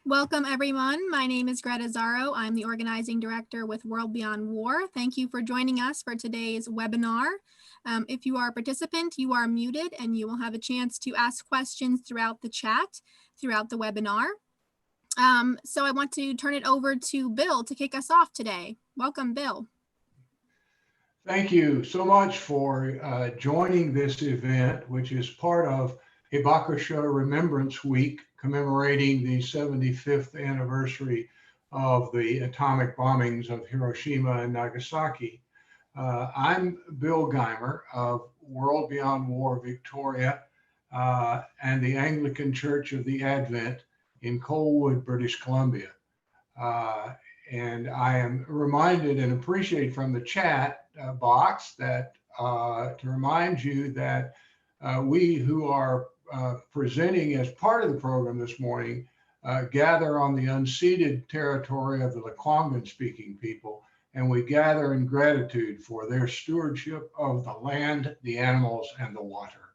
Welcome everyone. My name is Greta Zaro. I'm the organizing director with World Beyond War. Thank you for joining us for today's webinar. If you are a participant, you are muted and you will have a chance to ask questions throughout the chat, throughout the webinar. So I want to turn it over to Bill to kick us off today. Welcome, Bill. Thank you so much for joining this event, which is part of Hibakusha Remembrance Week, commemorating the 75th anniversary of the atomic bombings of Hiroshima and Nagasaki. I'm Bill Geimer of World Beyond War Victoria and the Anglican Church of the Advent in Colwood, British Columbia. And I am reminded and appreciate from the chat box that to remind you that we who are presenting as part of the program this morning gather on the unceded territory of the Lekwungen speaking people, and we gather in gratitude for their stewardship of the land, the animals, and the water.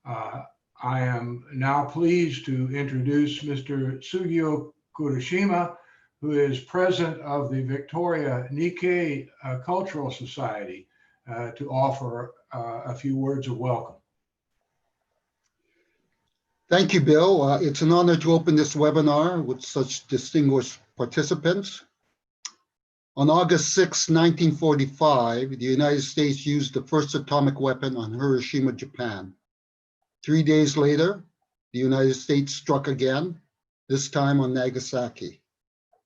I am now pleased to introduce Mr. Tsugio Kurushima, who is president of the Victoria Nikkei Cultural Society, to offer a few words of welcome. Thank you, Bill. It's an honor to open this webinar with such distinguished participants. On August 6, 1945, the United States used the first atomic weapon on Hiroshima, Japan. 3 days later, the United States struck again, this time on Nagasaki.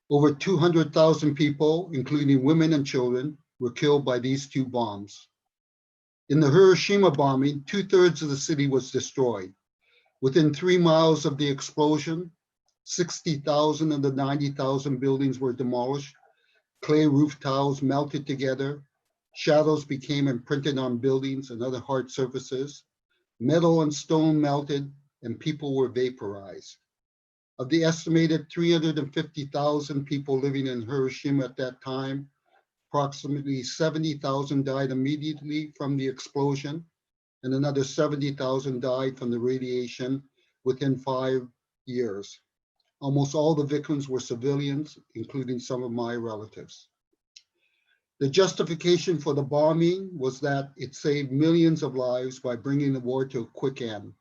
Over 200,000 people, including women and children, were killed by these two bombs. In the Hiroshima bombing, 2/3 of the city was destroyed. Within 3 miles of the explosion, 60,000 of the 90,000 buildings were demolished. Clay roof tiles melted together. Shadows became imprinted on buildings and other hard surfaces. Metal and stone melted, and people were vaporized. Of the estimated 350,000 people living in Hiroshima at that time, approximately 70,000 died immediately from the explosion, and another 70,000 died from the radiation within 5 years. Almost all the victims were civilians, including some of my relatives. The justification for the bombing was that it saved millions of lives by bringing the war to a quick end.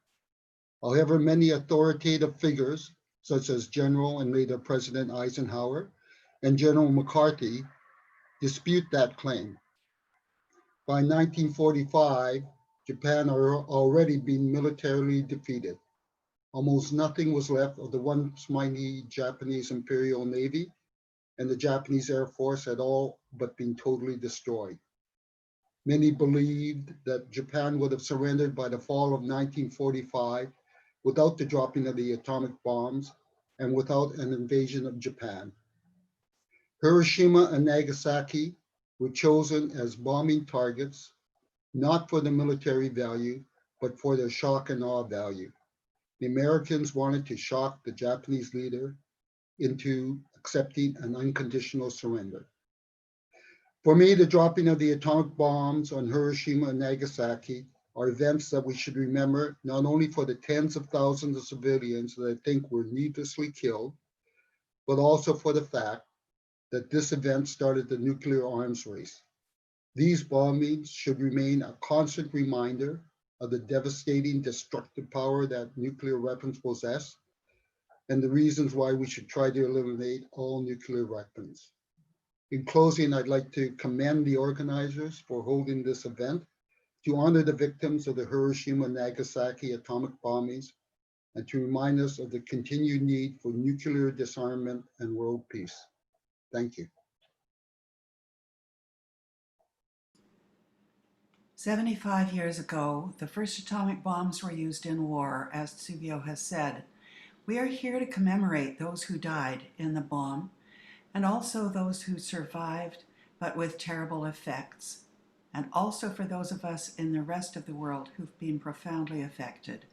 However, many authoritative figures, such as General and later President Eisenhower and General McCarthy, dispute that claim. By 1945, Japan had already been militarily defeated. Almost nothing was left of the once mighty Japanese Imperial Navy, and the Japanese Air Force had all but been totally destroyed. Many believed that Japan would have surrendered by the fall of 1945 without the dropping of the atomic bombs and without an invasion of Japan. Hiroshima and Nagasaki were chosen as bombing targets, not for the military value, but for their shock and awe value. The Americans wanted to shock the Japanese leader into accepting an unconditional surrender. For me, the dropping of the atomic bombs on Hiroshima and Nagasaki are events that we should remember, not only for the tens of thousands of civilians that I think were needlessly killed, but also for the fact that this event started the nuclear arms race. These bombings should remain a constant reminder of the devastating, destructive power that nuclear weapons possess, and the reasons why we should try to eliminate all nuclear weapons. In closing, I'd like to commend the organizers for holding this event to honor the victims of the Hiroshima and Nagasaki atomic bombings and to remind us of the continued need for nuclear disarmament and world peace. Thank you. 75 years ago, the first atomic bombs were used in war, as Tsugio has said. We are here to commemorate those who died in the bomb and also those who survived, but with terrible effects, and also for those of us in the rest of the world who've been profoundly affected.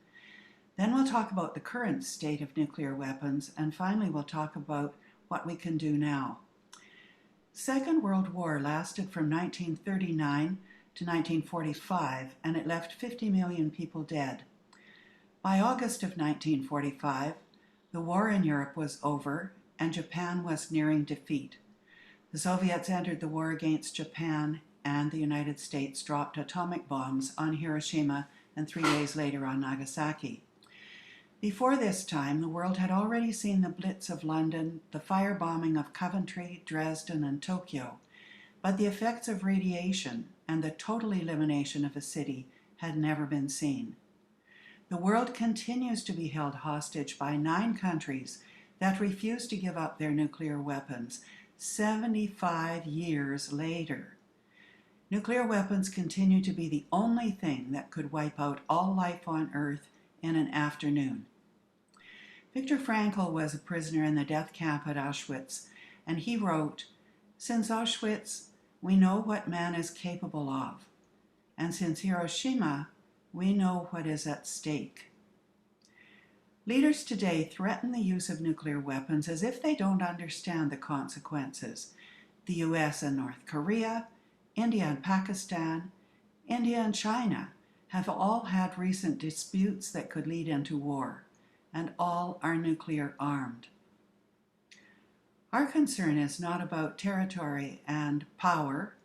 Then we'll talk about the current state of nuclear weapons, and finally we'll talk about what we can do now. Second World War lasted from 1939 to 1945, and it left 50 million people dead. By August of 1945, The war in Europe was over, and Japan was nearing defeat. The Soviets entered the war against Japan, and the United States dropped atomic bombs on Hiroshima and 3 days later on Nagasaki. Before this time, the world had already seen the Blitz of London, the firebombing of Coventry, Dresden, and Tokyo, but the effects of radiation and the total elimination of a city had never been seen. The world continues to be held hostage by 9 countries that refuse to give up their nuclear weapons 75 years later. Nuclear weapons continue to be the only thing that could wipe out all life on Earth in an afternoon. Viktor Frankl was a prisoner in the death camp at Auschwitz, and he wrote, "Since Auschwitz, we know what man is capable of, and since Hiroshima, we know what is at stake." Leaders today threaten the use of nuclear weapons as if they don't understand the consequences. The US and North Korea, India and Pakistan, India and China have all had recent disputes that could lead into war, and all are nuclear armed. Our concern is not about territory and power,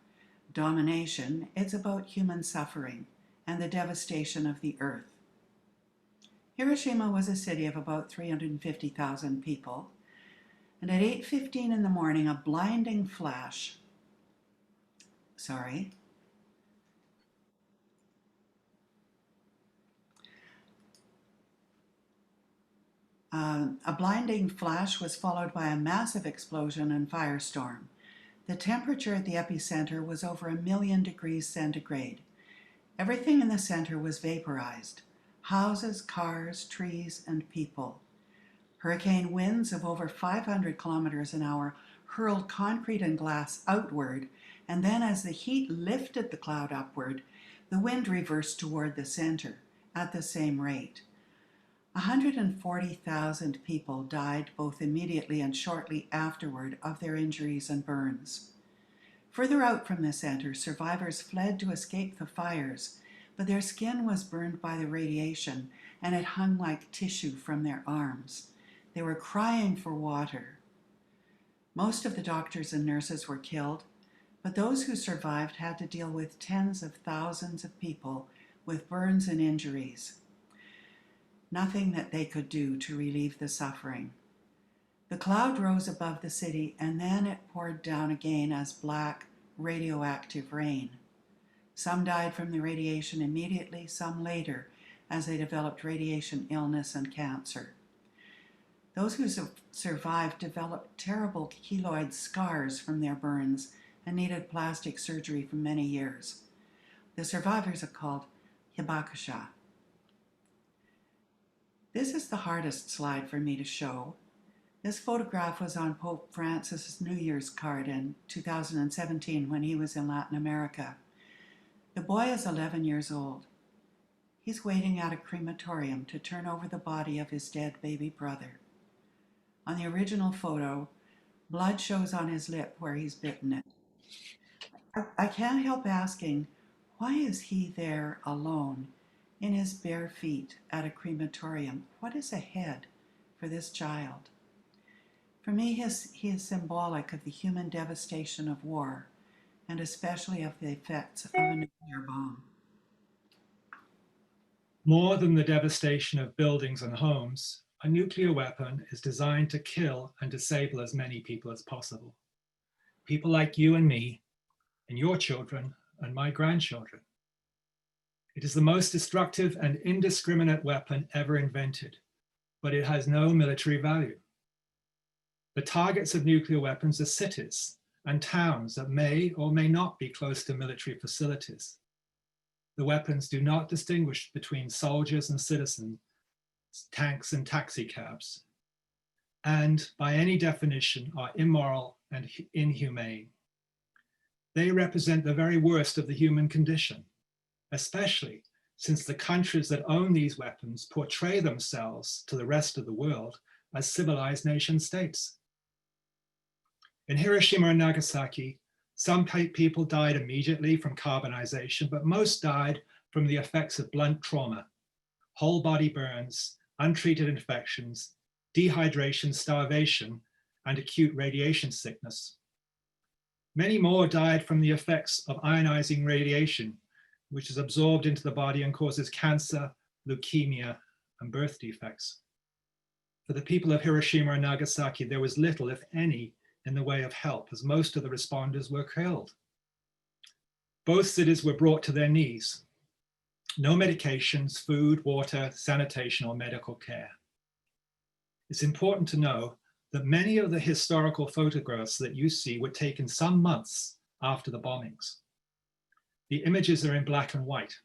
domination, it's about human suffering and the devastation of the earth. Hiroshima was a city of about 350,000 people, and at 8:15 in the morning, a blinding flash was followed by a massive explosion and firestorm. The temperature at the epicenter was over 1,000,000 degrees centigrade. Everything in the center was vaporized: houses, cars, trees, and people. Hurricane winds of over 500 kilometers an hour hurled concrete and glass outward, and then as the heat lifted the cloud upward, the wind reversed toward the center at the same rate. 140,000 people died both immediately and shortly afterward of their injuries and burns. Further out from the center, survivors fled to escape the fires, but their skin was burned by the radiation, and it hung like tissue from their arms. They were crying for water. Most of the doctors and nurses were killed, but those who survived had to deal with tens of thousands of people with burns and injuries. Nothing that they could do to relieve the suffering. The cloud rose above the city, and then it poured down again as black, radioactive rain. Some died from the radiation immediately, some later, as they developed radiation illness and cancer. Those who survived developed terrible keloid scars from their burns and needed plastic surgery for many years. The survivors are called Hibakusha. This is the hardest slide for me to show. This photograph was on Pope Francis's New Year's card in 2017 when he was in Latin America. The boy is 11 years old. He's waiting at a crematorium to turn over the body of his dead baby brother. On the original photo, blood shows on his lip where he's bitten it. I can't help asking, why is he there alone in his bare feet at a crematorium? What is ahead for this child? For me, he is symbolic of the human devastation of war, and especially of the effects of a nuclear bomb. More than the devastation of buildings and homes, a nuclear weapon is designed to kill and disable as many people as possible. People like you and me, and your children, and my grandchildren. It is the most destructive and indiscriminate weapon ever invented, but it has no military value. The targets of nuclear weapons are cities and towns that may or may not be close to military facilities. The weapons do not distinguish between soldiers and citizens, tanks and taxi cabs, and by any definition are immoral and inhumane. They represent the very worst of the human condition, especially since the countries that own these weapons portray themselves to the rest of the world as civilized nation states. In Hiroshima and Nagasaki, some people died immediately from carbonization, but most died from the effects of blunt trauma, whole body burns, untreated infections, dehydration, starvation, and acute radiation sickness. Many more died from the effects of ionizing radiation, which is absorbed into the body and causes cancer, leukemia, and birth defects. For the people of Hiroshima and Nagasaki, there was little, if any, in the way of help, as most of the responders were killed. Both cities were brought to their knees. No medications, food, water, sanitation, or medical care. It's important to know that many of the historical photographs that you see were taken some months after the bombings. The images are in black and white,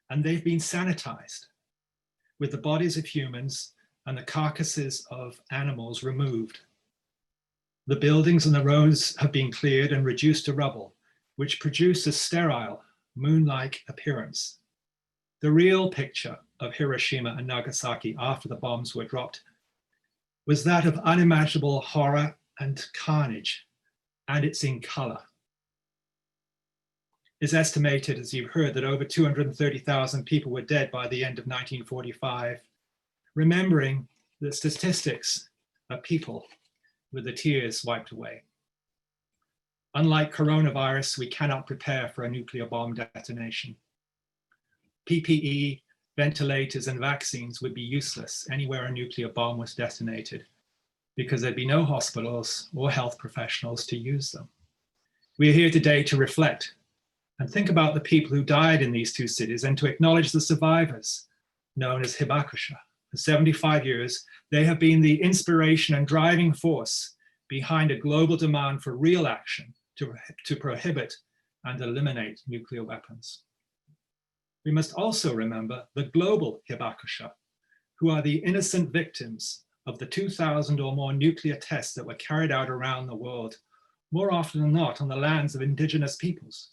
and they've been sanitized with the bodies of humans and the carcasses of animals removed. The buildings and the roads have been cleared and reduced to rubble, which produce a sterile, moon-like appearance. The real picture of Hiroshima and Nagasaki after the bombs were dropped was that of unimaginable horror and carnage, and it's in color. It's estimated, as you've heard, that over 230,000 people were dead by the end of 1945, remembering the statistics of people with the tears wiped away. Unlike coronavirus, we cannot prepare for a nuclear bomb detonation. PPE, ventilators, and vaccines would be useless anywhere a nuclear bomb was detonated, because there'd be no hospitals or health professionals to use them. We are here today to reflect and think about the people who died in these two cities and to acknowledge the survivors, known as Hibakusha. For 75 years, they have been the inspiration and driving force behind a global demand for real action to prohibit and eliminate nuclear weapons. We must also remember the global Hibakusha, who are the innocent victims of the 2,000 or more nuclear tests that were carried out around the world, more often than not on the lands of indigenous peoples.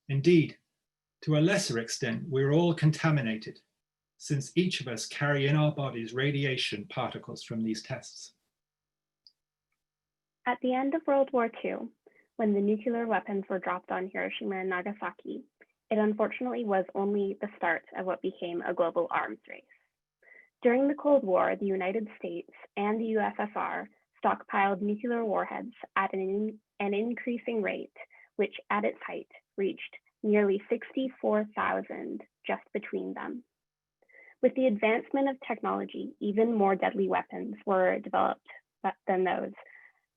Indeed, to a lesser extent, we're all contaminated, since each of us carry in our bodies radiation particles from these tests. At the end of World War II, when the nuclear weapons were dropped on Hiroshima and Nagasaki, it unfortunately was only the start of what became a global arms race. During the Cold War, the United States and the USSR stockpiled nuclear warheads at an increasing rate, which at its height reached nearly 64,000 just between them. With the advancement of technology, even more deadly weapons were developed than those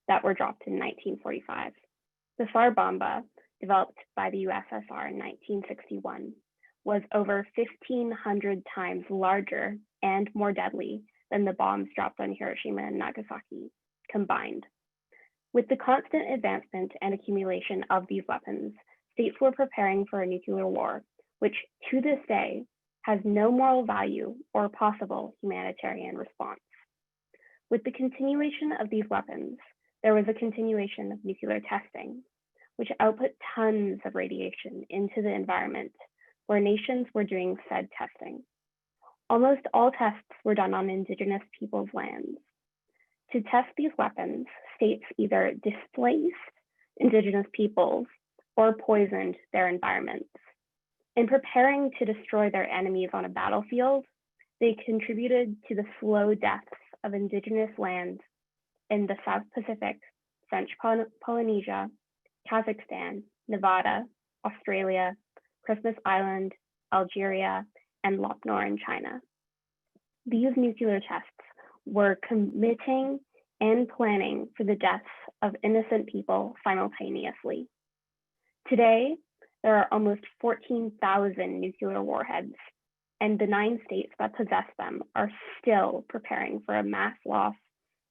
that were dropped in 1945. The Tsar Bomba, developed by the USSR in 1961, was over 1,500 times larger and more deadly than the bombs dropped on Hiroshima and Nagasaki combined. With the constant advancement and accumulation of these weapons, states were preparing for a nuclear war, which to this day has no moral value or possible humanitarian response. With the continuation of these weapons, there was a continuation of nuclear testing, which output tons of radiation into the environment where nations were doing said testing. Almost all tests were done on indigenous peoples' lands. To test these weapons, states either displaced indigenous peoples or poisoned their environments. In preparing to destroy their enemies on a battlefield, they contributed to the slow deaths of indigenous lands in the South Pacific, French Polynesia, Kazakhstan, Nevada, Australia, Christmas Island, Algeria, and Lop Nor in China. These nuclear tests were committing and planning for the deaths of innocent people simultaneously. Today, there are almost 14,000 nuclear warheads, and the 9 states that possess them are still preparing for a mass loss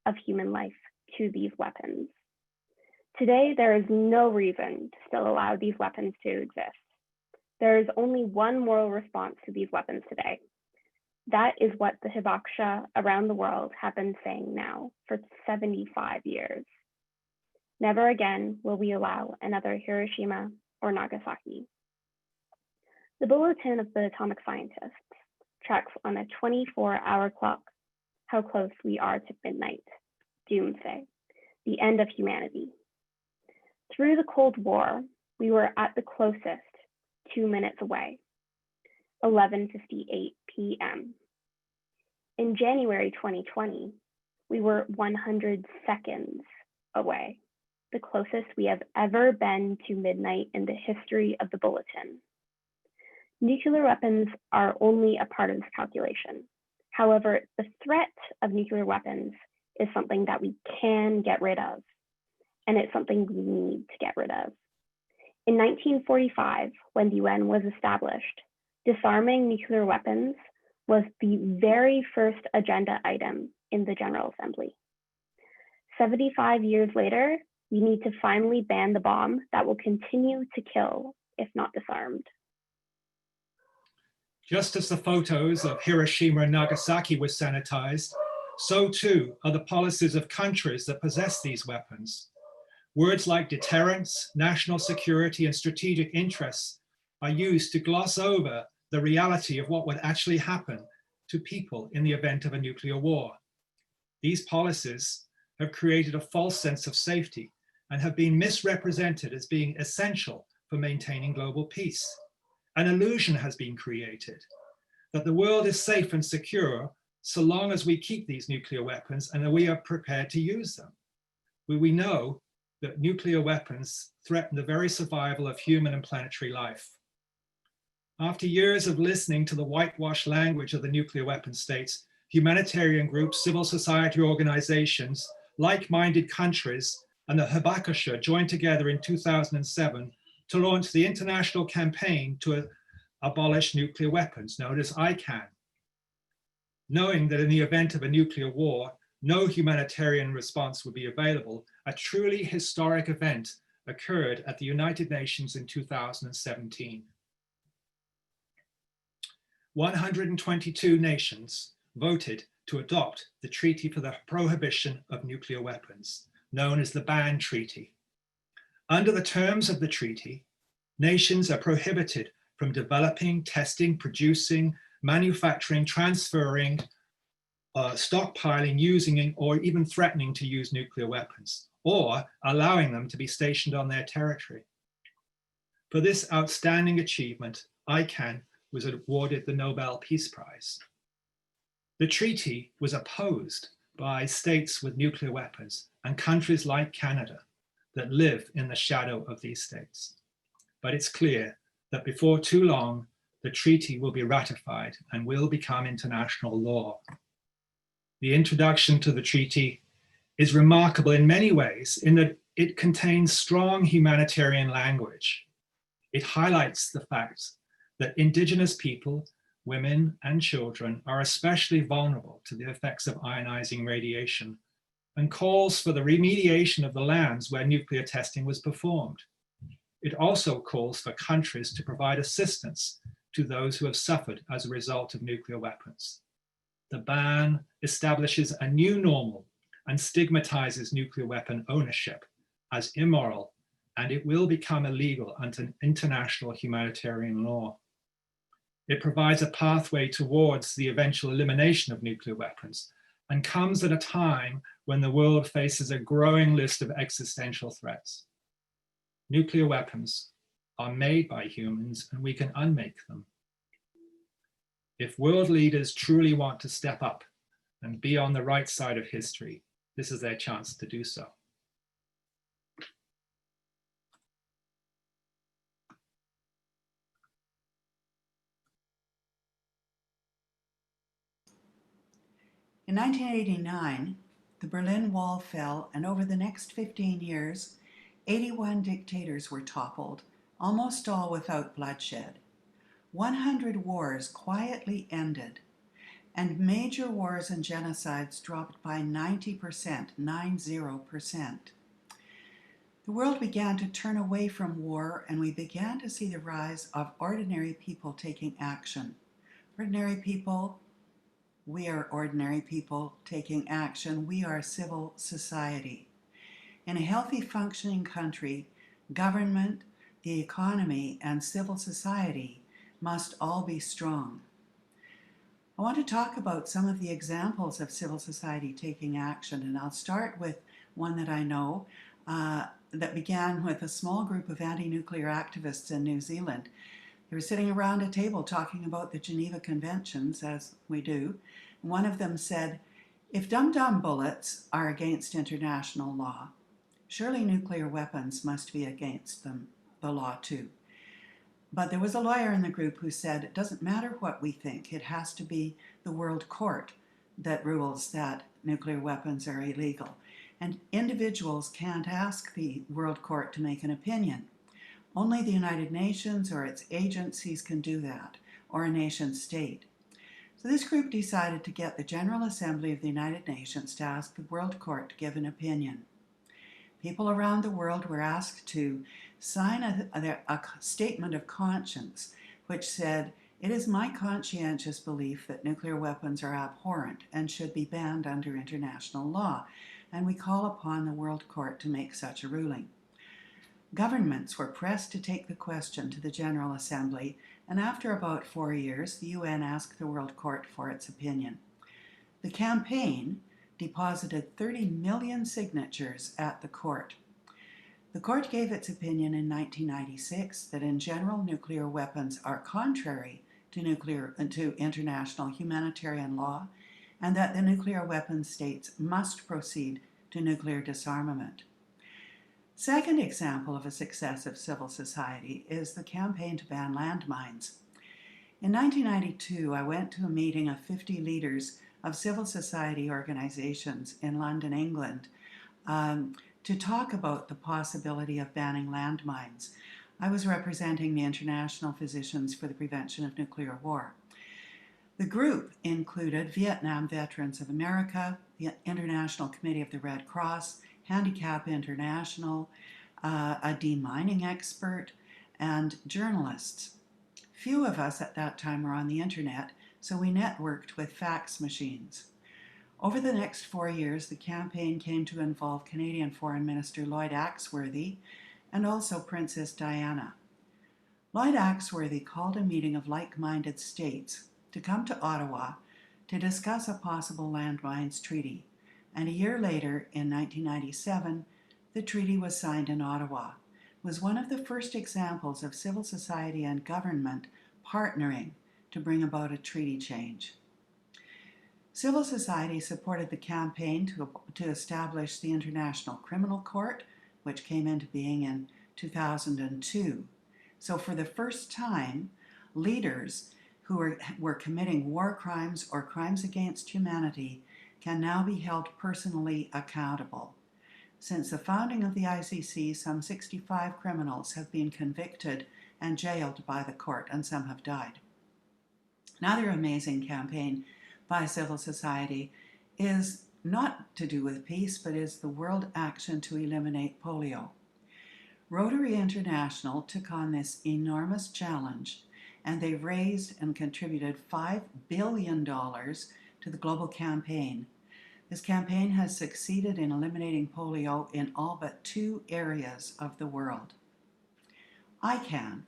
of human life to these weapons. Today, there is no reason to still allow these weapons to exist. There is only one moral response to these weapons today. That is what the Hibakusha around the world have been saying now for 75 years. Never again will we allow another Hiroshima or Nagasaki. The Bulletin of the Atomic Scientists tracks on a 24-hour clock how close we are to midnight, doomsday, the end of humanity. Through the Cold War, we were at the closest 2 minutes away, 11:58 p.m. In January 2020, we were 100 seconds away, the closest we have ever been to midnight in the history of the bulletin. Nuclear weapons are only a part of this calculation. However, the threat of nuclear weapons is something that we can get rid of, and it's something we need to get rid of. In 1945, when the UN was established, disarming nuclear weapons was the very first agenda item in the General Assembly. 75 years later, we need to finally ban the bomb that will continue to kill if not disarmed. Just as the photos of Hiroshima and Nagasaki were sanitized, so too are the policies of countries that possess these weapons. Words like deterrence, national security, and strategic interests are used to gloss over the reality of what would actually happen to people in the event of a nuclear war. These policies have created a false sense of safety and have been misrepresented as being essential for maintaining global peace. An illusion has been created that the world is safe and secure so long as we keep these nuclear weapons and that we are prepared to use them. We know that nuclear weapons threaten the very survival of human and planetary life. After years of listening to the whitewashed language of the nuclear weapon states, humanitarian groups, civil society organizations, like-minded countries, and the Hibakusha joined together in 2007 to launch the international campaign to abolish nuclear weapons, known as ICAN. Knowing that in the event of a nuclear war, no humanitarian response would be available, a truly historic event occurred at the United Nations in 2017. 122 nations voted to adopt the Treaty for the Prohibition of Nuclear Weapons, known as the Ban Treaty. Under the terms of the treaty, nations are prohibited from developing, testing, producing, manufacturing, transferring, stockpiling, using, or even threatening to use nuclear weapons, or allowing them to be stationed on their territory. For this outstanding achievement, ICAN was awarded the Nobel Peace Prize. The treaty was opposed by states with nuclear weapons and countries like Canada that live in the shadow of these states. But it's clear that before too long, the treaty will be ratified and will become international law. The introduction to the treaty is remarkable in many ways in that it contains strong humanitarian language. It highlights the fact that Indigenous people, women, and children are especially vulnerable to the effects of ionizing radiation and calls for the remediation of the lands where nuclear testing was performed. It also calls for countries to provide assistance to those who have suffered as a result of nuclear weapons. The ban establishes a new normal and stigmatizes nuclear weapon ownership as immoral, and it will become illegal under international humanitarian law. It provides a pathway towards the eventual elimination of nuclear weapons and comes at a time when the world faces a growing list of existential threats. Nuclear weapons are made by humans and we can unmake them. If world leaders truly want to step up and be on the right side of history, this is their chance to do so. In 1989, the Berlin Wall fell, and over the next 15 years, 81 dictators were toppled, almost all without bloodshed. 100 wars quietly ended, and major wars and genocides dropped by 90%, 90%. The world began to turn away from war, and we began to see the rise of ordinary people taking action. Ordinary people, we are ordinary people taking action. We are civil society. In a healthy, functioning country, government, the economy, and civil society must all be strong. I want to talk about some of the examples of civil society taking action, and I'll start with one that I know that began with a small group of anti-nuclear activists in New Zealand. They were sitting around a table talking about the Geneva Conventions, as we do, One of them said, "If dum-dum bullets are against international law, surely nuclear weapons must be against the law too." But there was a lawyer in the group who said, it doesn't matter what we think, it has to be the World Court that rules that nuclear weapons are illegal. And individuals can't ask the World Court to make an opinion. Only the United Nations or its agencies can do that, or a nation state. So this group decided to get the General Assembly of the United Nations to ask the World Court to give an opinion. People around the world were asked to sign a statement of conscience which said, "It is my conscientious belief that nuclear weapons are abhorrent and should be banned under international law, and we call upon the World Court to make such a ruling." Governments were pressed to take the question to the General Assembly, and after about 4 years, the UN asked the World Court for its opinion. The campaign deposited 30 million signatures at the court. The court gave its opinion in 1996 that in general nuclear weapons are contrary to international humanitarian law, and that the nuclear weapon states must proceed to nuclear disarmament. Second example of a success of civil society is the Campaign to Ban Landmines. In 1992, I went to a meeting of 50 leaders of civil society organizations in London, England, to talk about the possibility of banning landmines. I was representing the International Physicians for the Prevention of Nuclear War. The group included Vietnam Veterans of America, the International Committee of the Red Cross, Handicap International, a demining expert, and journalists. Few of us at that time were on the internet, so we networked with fax machines. Over the next 4 years, the campaign came to involve Canadian Foreign Minister Lloyd Axworthy and also Princess Diana. Lloyd Axworthy called a meeting of like-minded states to come to Ottawa to discuss a possible landmines treaty, and a year later, in 1997, the treaty was signed in Ottawa. It was one of the first examples of civil society and government partnering to bring about a treaty change. Civil society supported the campaign to establish the International Criminal Court, which came into being in 2002. So for the first time, leaders who were committing war crimes or crimes against humanity can now be held personally accountable. Since the founding of the ICC, some 65 criminals have been convicted and jailed by the court, and some have died. Another amazing campaign by civil society is not to do with peace, but is the World Action to Eliminate Polio. Rotary International took on this enormous challenge, and they raised and contributed $5 billion to the global campaign. This campaign has succeeded in eliminating polio in all but 2 areas of the world. ICAN,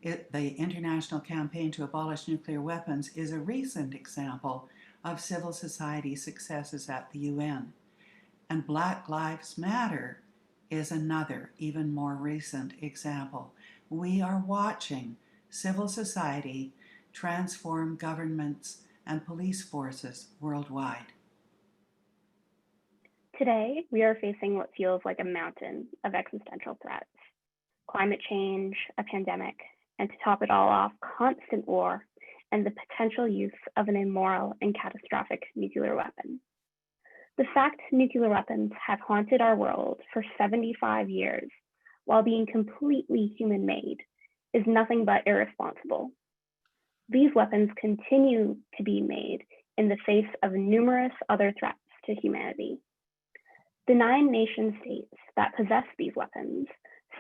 the International Campaign to Abolish Nuclear Weapons, is a recent example of civil society successes at the UN. And Black Lives Matter is another, even more recent example. We are watching civil society transform governments and police forces worldwide. Today, we are facing what feels like a mountain of existential threats: climate change, a pandemic, and to top it all off, constant war and the potential use of an immoral and catastrophic nuclear weapon. The fact nuclear weapons have haunted our world for 75 years while being completely human-made is nothing but irresponsible. These weapons continue to be made in the face of numerous other threats to humanity. The 9 nation states that possess these weapons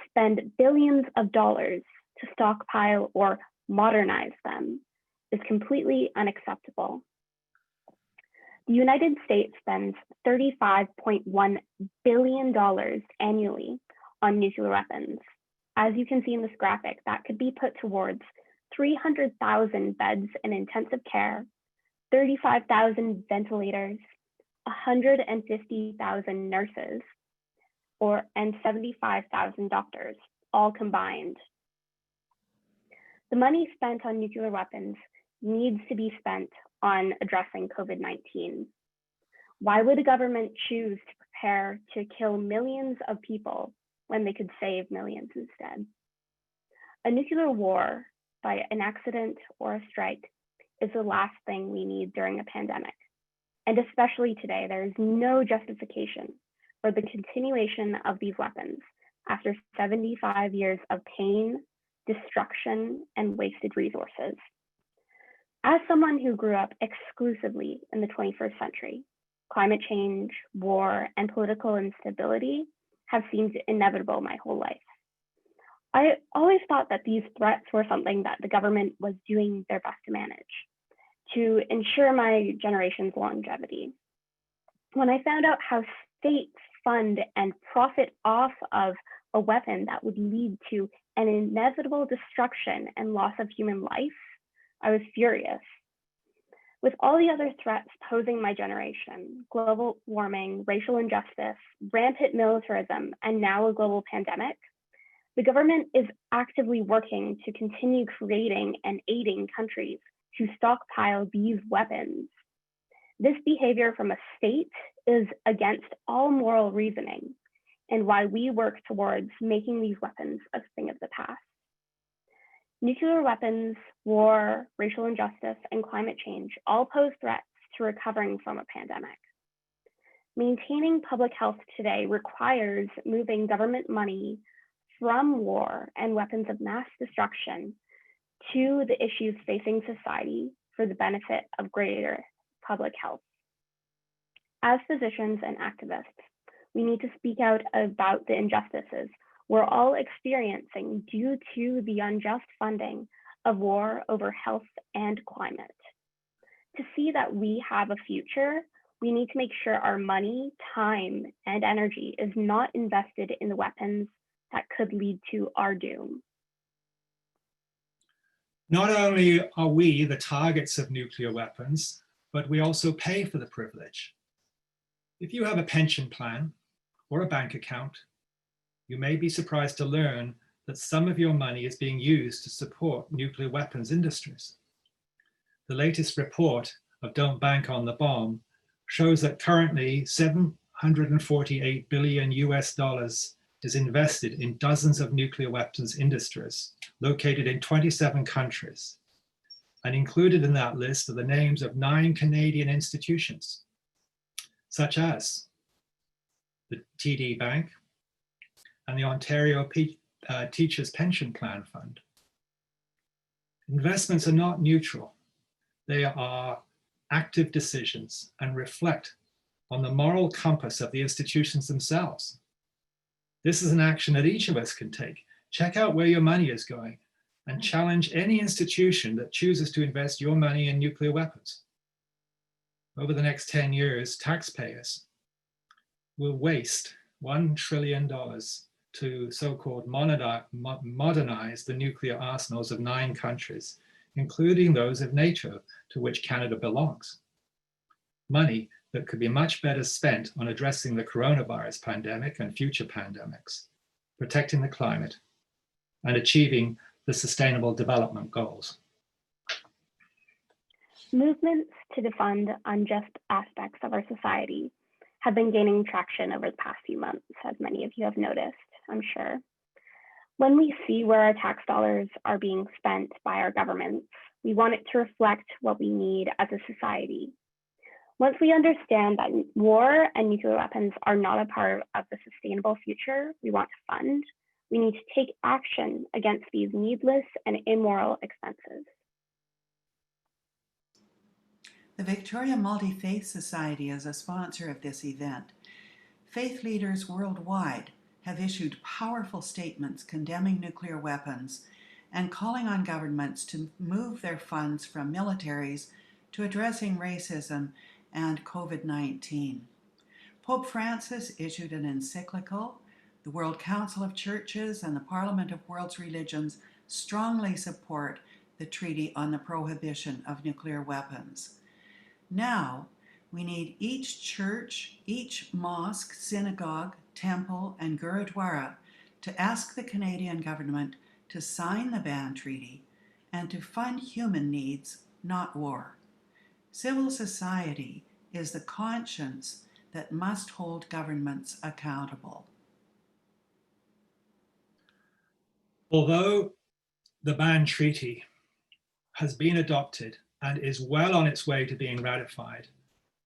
spend billions of dollars to stockpile or modernize them is completely unacceptable. The United States spends $35.1 billion annually on nuclear weapons. As you can see in this graphic, that could be put towards 300,000 beds in intensive care, 35,000 ventilators, 150,000 nurses, and 75,000 doctors, all combined. The money spent on nuclear weapons needs to be spent on addressing COVID-19. Why would a government choose to prepare to kill millions of people when they could save millions instead? A nuclear war by an accident or a strike is the last thing we need during a pandemic. And especially today, there is no justification for the continuation of these weapons after 75 years of pain, destruction, and wasted resources. As someone who grew up exclusively in the 21st century, climate change, war, and political instability have seemed inevitable my whole life. I always thought that these threats were something that the government was doing their best to manage, to ensure my generation's longevity. When I found out how states fund and profit off of a weapon that would lead to an inevitable destruction and loss of human life, I was furious. With all the other threats posing my generation, global warming, racial injustice, rampant militarism, and now a global pandemic, the government is actively working to continue creating and aiding countries to stockpile these weapons. This behavior from a state is against all moral reasoning and why we work towards making these weapons a thing of the past. Nuclear weapons, war, racial injustice, and climate change all pose threats to recovering from a pandemic. Maintaining public health today requires moving government money from war and weapons of mass destruction to the issues facing society for the benefit of greater public health. As physicians and activists, we need to speak out about the injustices we're all experiencing due to the unjust funding of war over health and climate. To see that we have a future, we need to make sure our money, time, and energy is not invested in the weapons that could lead to our doom. Not only are we the targets of nuclear weapons, but we also pay for the privilege. If you have a pension plan or a bank account, you may be surprised to learn that some of your money is being used to support nuclear weapons industries. The latest report of Don't Bank on the Bomb shows that currently $748 billion is invested in dozens of nuclear weapons industries located in 27 countries. And included in that list are the names of 9 Canadian institutions, such as the TD Bank and the Ontario Teachers Pension Plan Fund. Investments are not neutral. They are active decisions and reflect on the moral compass of the institutions themselves. This is an action that each of us can take. Check out where your money is going and challenge any institution that chooses to invest your money in nuclear weapons. Over the next 10 years, taxpayers will waste $1 trillion to so-called modernize the nuclear arsenals of 9 countries, including those of NATO, to which Canada belongs. Money that could be much better spent on addressing the coronavirus pandemic and future pandemics, protecting the climate, and achieving the Sustainable Development Goals. Movements to defund unjust aspects of our society have been gaining traction over the past few months, as many of you have noticed, I'm sure. When we see where our tax dollars are being spent by our governments, we want it to reflect what we need as a society. Once we understand that war and nuclear weapons are not a part of the sustainable future we want to fund, we need to take action against these needless and immoral expenses. The Victoria Multi-Faith Society is a sponsor of this event. Faith leaders worldwide have issued powerful statements condemning nuclear weapons and calling on governments to move their funds from militaries to addressing racism and COVID-19. Pope Francis issued an encyclical. The World Council of Churches and the Parliament of World's Religions strongly support the Treaty on the Prohibition of Nuclear Weapons. Now, we need each church, each mosque, synagogue, temple, and gurudwara to ask the Canadian government to sign the ban treaty and to fund human needs, not war. Civil society is the conscience that must hold governments accountable. Although the ban treaty has been adopted and is well on its way to being ratified,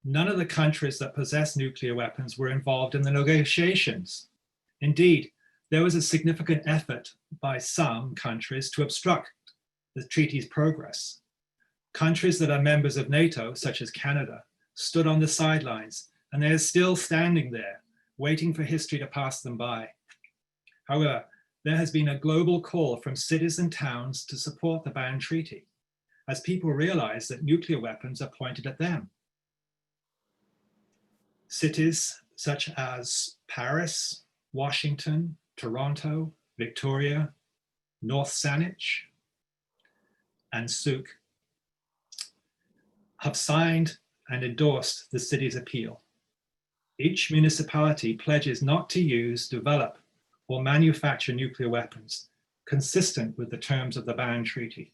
none of the countries that possess nuclear weapons were involved in the negotiations. Indeed, there was a significant effort by some countries to obstruct the treaty's progress. Countries that are members of NATO, such as Canada, stood on the sidelines, and they are still standing there, waiting for history to pass them by. However, there has been a global call from cities and towns to support the ban treaty, as people realize that nuclear weapons are pointed at them. Cities such as Paris, Washington, Toronto, Victoria, North Saanich, and Souk have signed and endorsed the city's appeal. Each municipality pledges not to use, develop, or manufacture nuclear weapons consistent with the terms of the ban treaty.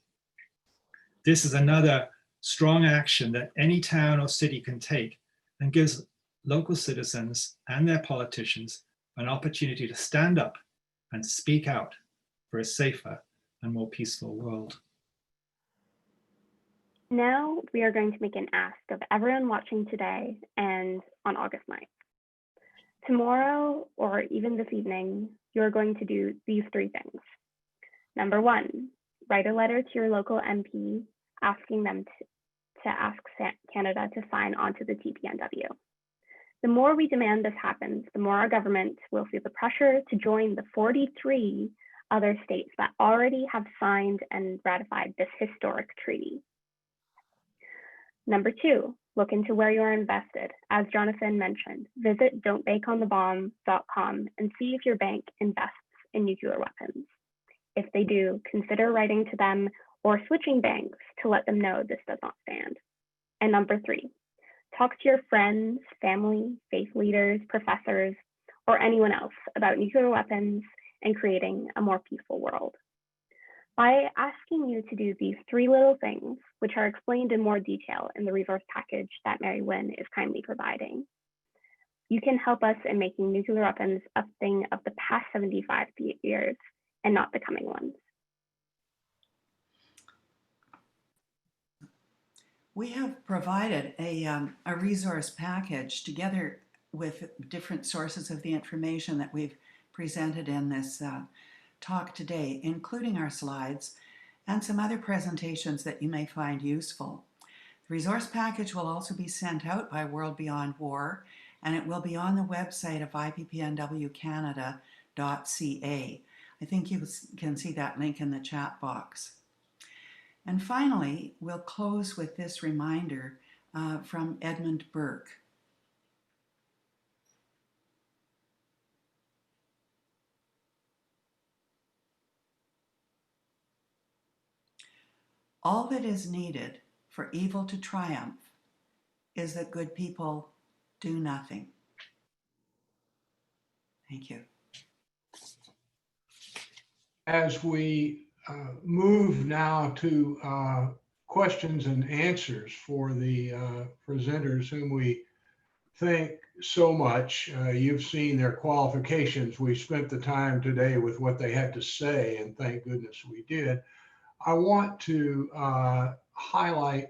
This is another strong action that any town or city can take and gives local citizens and their politicians an opportunity to stand up and speak out for a safer and more peaceful world. Now we are going to make an ask of everyone watching today and on August 9th. Tomorrow, or even this evening, you're going to do these three things. Number one, write a letter to your local MP asking them to ask Canada to sign onto the TPNW. The more we demand this happens, the more our government will feel the pressure to join the 43 other states that already have signed and ratified this historic treaty. Number two, look into where you are invested. As Jonathan mentioned, visit don'tbankonthebomb.com and see if your bank invests in nuclear weapons. If they do, consider writing to them or switching banks to let them know this does not stand. And number three, talk to your friends, family, faith leaders, professors, or anyone else about nuclear weapons and creating a more peaceful world. By asking you to do these three little things, which are explained in more detail in the resource package that Mary-Wynne is kindly providing, you can help us in making nuclear weapons a thing of the past 75 years and not the coming ones. We have provided a resource package together with different sources of the information that we've presented in this talk today, including our slides and some other presentations that you may find useful. The resource package will also be sent out by World Beyond War, and it will be on the website of ippnwcanada.ca. I think you can see that link in the chat box. And finally, we'll close with this reminder from Edmund Burke. All that is needed for evil to triumph is that good people do nothing. Thank you. As we move now to questions and answers for the presenters whom we thank so much. You've seen their qualifications. We spent the time today with what they had to say, and thank goodness we did. I want to highlight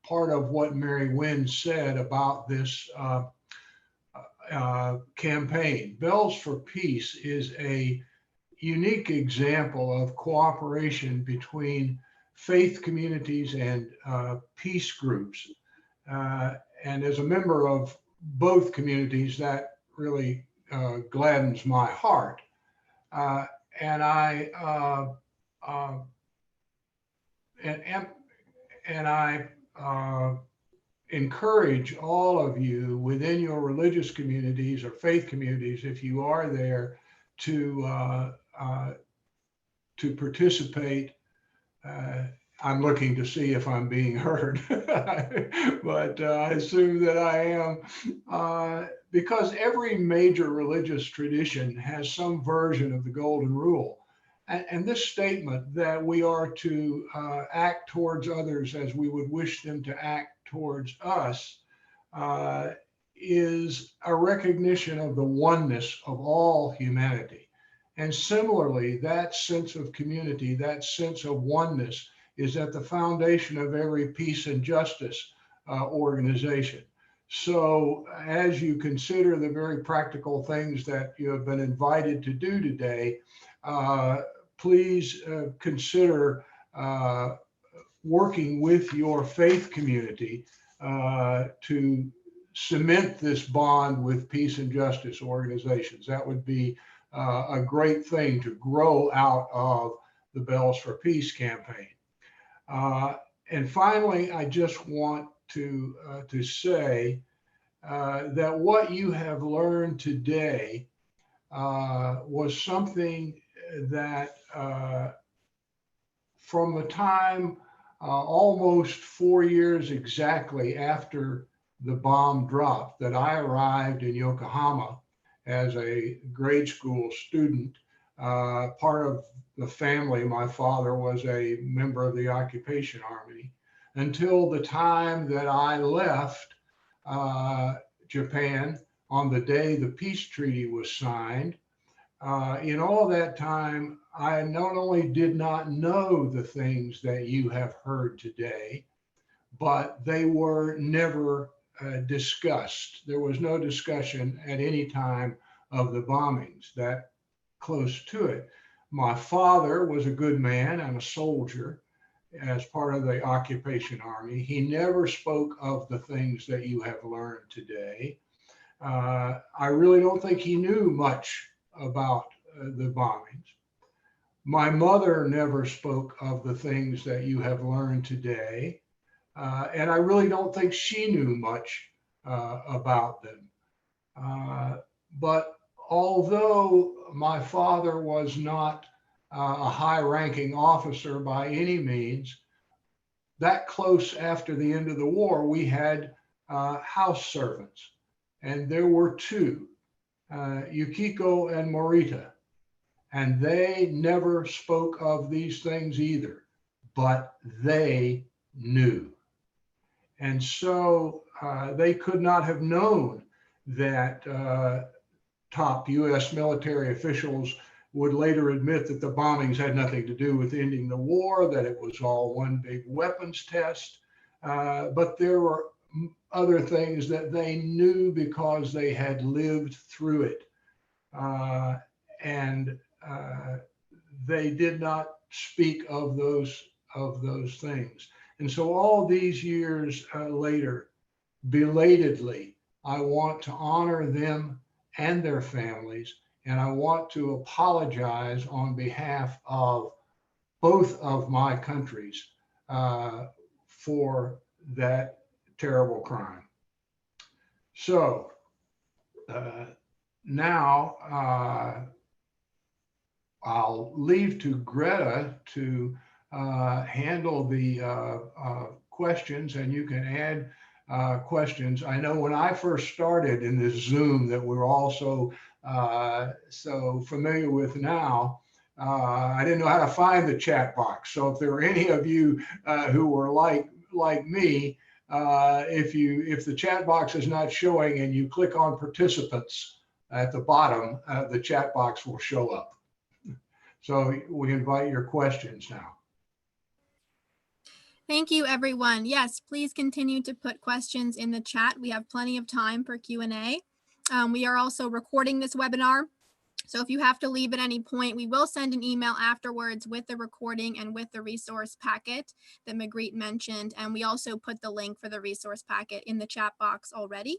part of what Mary-Wynne said about this campaign. Bells for Peace is a unique example of cooperation between faith communities and peace groups. And as a member of both communities, that really gladdens my heart. And I encourage all of you within your religious communities or faith communities, if you are there, to participate. I'm looking to see if I'm being heard, but I assume that I am, because every major religious tradition has some version of the Golden Rule. and this statement that we are to act towards others as we would wish them to act towards us is a recognition of the oneness of all humanity. And similarly, that sense of community, that sense of oneness is at the foundation of every peace and justice organization. So as you consider the very practical things that you have been invited to do today, please consider working with your faith community to cement this bond with peace and justice organizations. That would be a great thing to grow out of the Bells for Peace campaign. And finally, I just want to say that what you have learned today was something that from the time almost 4 years exactly after the bomb dropped that I arrived in Yokohama as a grade school student, part of the family, my father was a member of the occupation army, until the time that I left Japan on the day the peace treaty was signed. In all that time, I not only did not know the things that you have heard today, but they were never discussed. There was no discussion at any time of the bombings that close to it. My father was a good man and a soldier as part of the occupation army. He never spoke of the things that you have learned today. I really don't think he knew much about the bombings. My mother never spoke of the things that you have learned today. And I really don't think she knew much about them. But although my father was not a high-ranking officer by any means, that close after the end of the war, we had house servants. And there were two, Yukiko and Morita. And they never spoke of these things either, but they knew. And so they could not have known that top US military officials would later admit that the bombings had nothing to do with ending the war, that it was all one big weapons test. But there were other things that they knew because they had lived through it. And they did not speak of those things. And so all these years later, belatedly, I want to honor them and their families, and I want to apologize on behalf of both of my countries for that terrible crime. So now I'll leave to Greta to handle the questions, and you can add questions. I know when I first started in this Zoom that we're all so familiar with now, I didn't know how to find the chat box. So if there are any of you who were like me, if the chat box is not showing and you click on participants at the bottom, the chat box will show up. So we invite your questions now. Thank you, everyone. Yes, please continue to put questions in the chat. We have plenty of time for Q&A. We are also recording this webinar. So if you have to leave at any point, we will send an email afterwards with the recording and with the resource packet that Magritte mentioned. And we also put the link for the resource packet in the chat box already.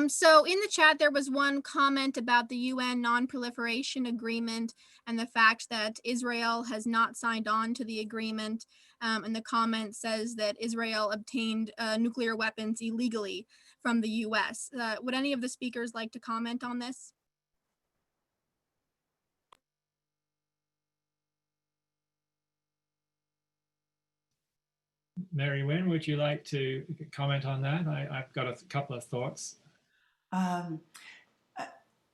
So in the chat, there was one comment about the UN non-proliferation agreement and the fact that Israel has not signed on to the agreement. And the comment says that Israel obtained nuclear weapons illegally from the US. Would any of the speakers like to comment on this? Mary-Wynne, would you like to comment on that? I've got a couple of thoughts.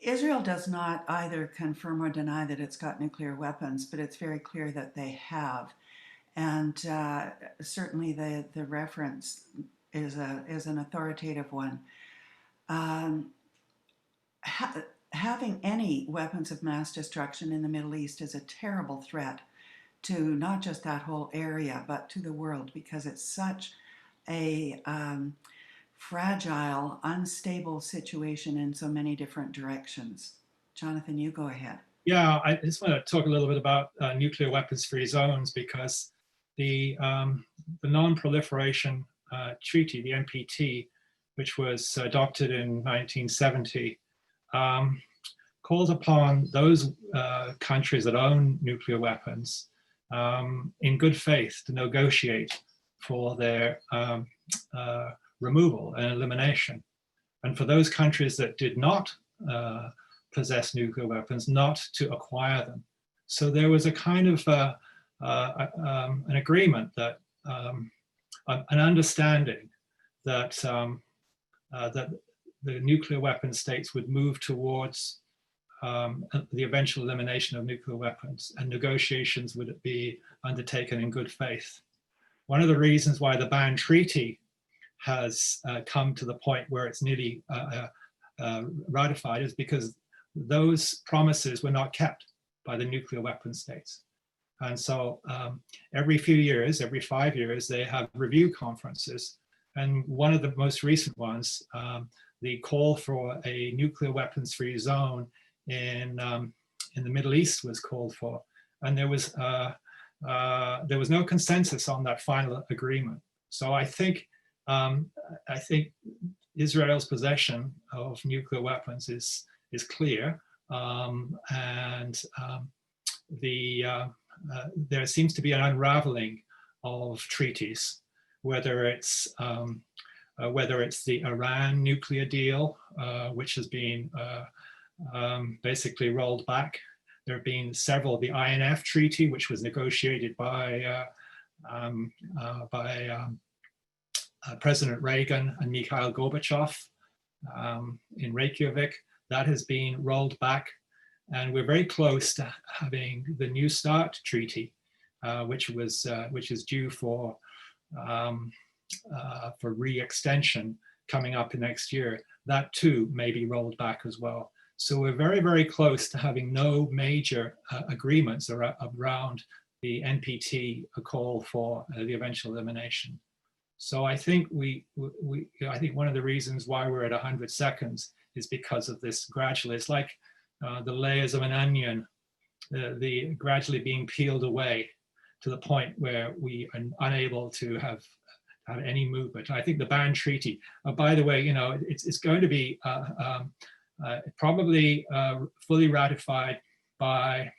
Israel does not either confirm or deny that it's got nuclear weapons, but it's very clear that they have. And certainly the reference is an authoritative one. Having any weapons of mass destruction in the Middle East is a terrible threat to not just that whole area, but to the world, because it's such a fragile, unstable situation in so many different directions. Jonathan, you go ahead. Yeah, I just want to talk a little bit about nuclear weapons-free zones, because the Non-Proliferation Treaty, the NPT, which was adopted in 1970, calls upon those countries that own nuclear weapons in good faith to negotiate for their removal and elimination. And for those countries that did not possess nuclear weapons, not to acquire them. So there was a kind of an agreement, that an understanding that that the nuclear weapon states would move towards the eventual elimination of nuclear weapons, and negotiations would be undertaken in good faith. One of the reasons why the Ban Treaty has come to the point where it's nearly ratified is because those promises were not kept by the nuclear weapon states. And so every few years, every 5 years, they have review conferences. And one of the most recent ones, the call for a nuclear weapons-free zone in the Middle East was called for. And there was no consensus on that final agreement. So I think Israel's possession of nuclear weapons is clear, and there seems to be an unraveling of treaties, whether it's the Iran nuclear deal, which has been basically rolled back. There have been several, the INF treaty, which was negotiated by President Reagan and Mikhail Gorbachev in Reykjavik. That has been rolled back, and we're very close to having the New START treaty, which is due for re-extension coming up next year. That too may be rolled back as well. So we're very, very close to having no major agreements around the NPT, a call for the eventual elimination. So I think I think one of the reasons why we're at 100 seconds is because of this gradually. It's like the layers of an onion, the gradually being peeled away to the point where we are unable to have any movement. I think the Ban Treaty, by the way, it's going to be probably fully ratified by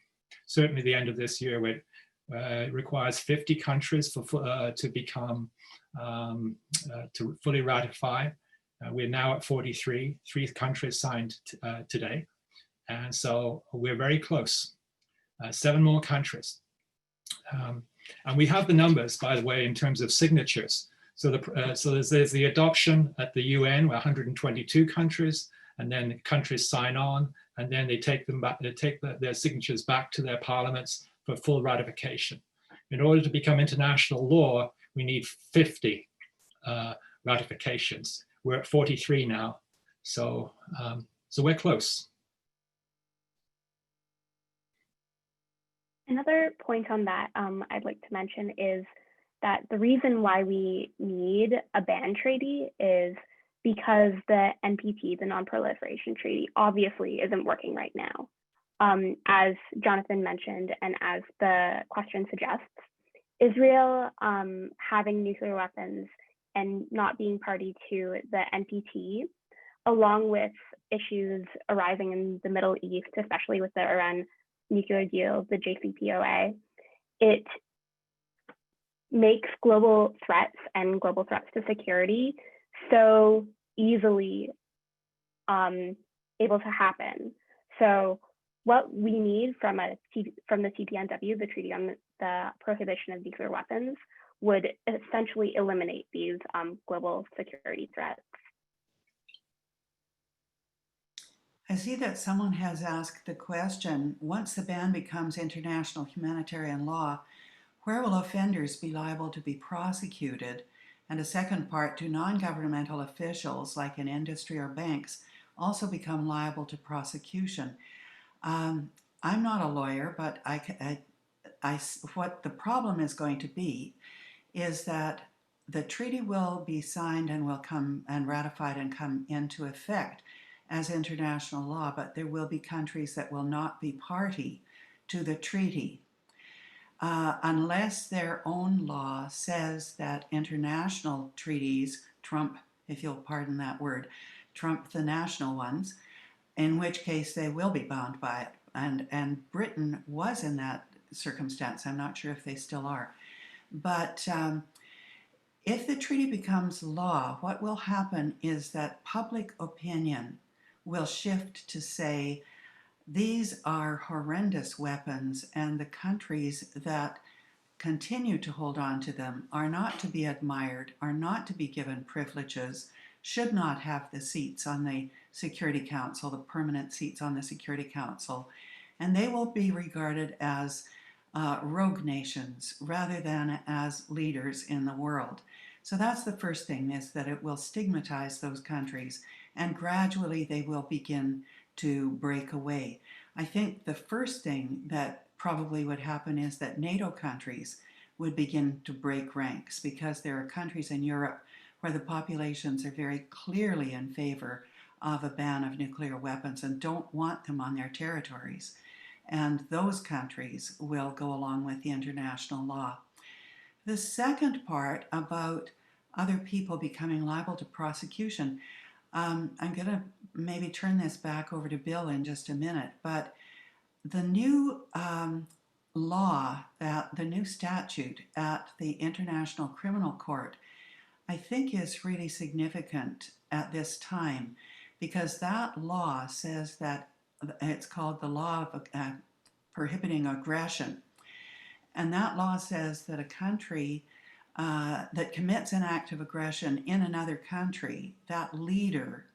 certainly the end of this year. Where it requires 50 countries to become to fully ratify. We're now at 43. 3 countries signed today, and so we're very close. 7 more countries, and we have the numbers, by the way, in terms of signatures. So there's the adoption at the UN, where 122 countries, and then countries sign on, and then they take them back. They take their signatures back to their parliaments for full ratification. In order to become international law, we need 50 ratifications. We're at 43 now, so we're close. Another point on that I'd like to mention is that the reason why we need a ban treaty is because the NPT, the Non-Proliferation Treaty, obviously isn't working right now. As Jonathan mentioned, and as the question suggests, Israel having nuclear weapons and not being party to the NPT, along with issues arising in the Middle East, especially with the Iran nuclear deal, the JCPOA, it makes global threats and global threats to security so easily able to happen. So what we need from the TPNW, the Treaty on the Prohibition of Nuclear Weapons, would essentially eliminate these global security threats. I see that someone has asked the question, once the ban becomes international humanitarian law, where will offenders be liable to be prosecuted? And a second part, do non-governmental officials like in industry or banks also become liable to prosecution? I'm not a lawyer, but what the problem is going to be is that the treaty will be signed and will come and ratified and come into effect as international law, but there will be countries that will not be party to the treaty unless their own law says that international treaties trump, if you'll pardon that word, trump the national ones, in which case they will be bound by it. And Britain was in that circumstance. I'm not sure if they still are. But if the treaty becomes law, what will happen is that public opinion will shift to say, these are horrendous weapons, and the countries that continue to hold on to them are not to be admired, are not to be given privileges, should not have the seats on the Security Council, the permanent seats on the Security Council, and they will be regarded as rogue nations rather than as leaders in the world. So that's the first thing, is that it will stigmatize those countries, and gradually they will begin to break away. I think the first thing that probably would happen is that NATO countries would begin to break ranks, because there are countries in Europe where the populations are very clearly in favor of a ban of nuclear weapons and don't want them on their territories. And those countries will go along with the international law. The second part about other people becoming liable to prosecution, I'm going to maybe turn this back over to Bill in just a minute, but the new law, the new statute at the International Criminal Court, I think is really significant at this time, because that law says that it's called the Law of Prohibiting Aggression. And that law says that a country that commits an act of aggression in another country, that leader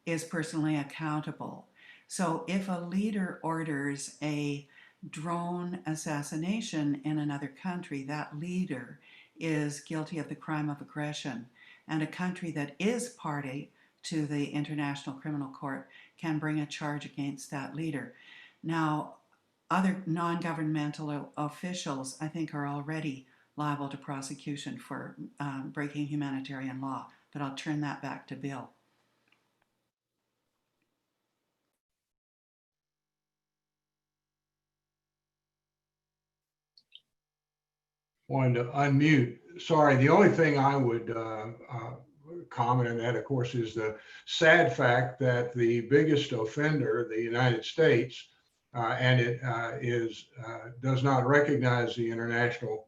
is personally accountable. So if a leader orders a drone assassination in another country, that leader is guilty of the crime of aggression. And a country that is party to the International Criminal Court can bring a charge against that leader. Now, other non-governmental officials, I think, are already liable to prosecution for breaking humanitarian law. But I'll turn that back to Bill. Wanted to unmute. Sorry, the only thing I would comment on that, of course, is the sad fact that the biggest offender, the United States, and it does not recognize the International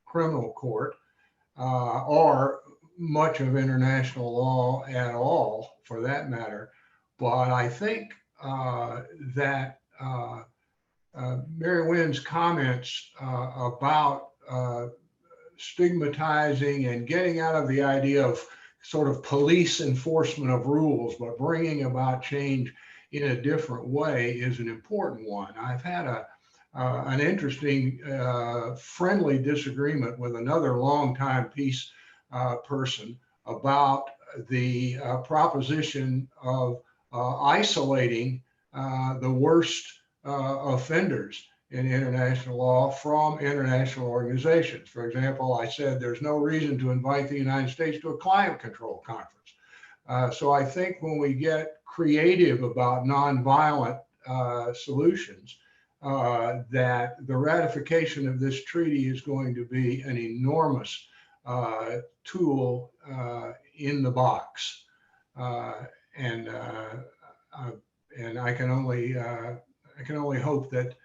Criminal Court or much of international law at all, for that matter. But I think that Mary-Wynne's comments about stigmatizing and getting out of the idea of sort of police enforcement of rules, but bringing about change in a different way is an important one. I've had an interesting, friendly disagreement with another longtime peace person about the proposition of isolating the worst offenders in international law from international organizations. For example, I said there's no reason to invite the United States to a climate control conference. So I think when we get creative about nonviolent solutions, that the ratification of this treaty is going to be an enormous tool in the box. And I can only hope that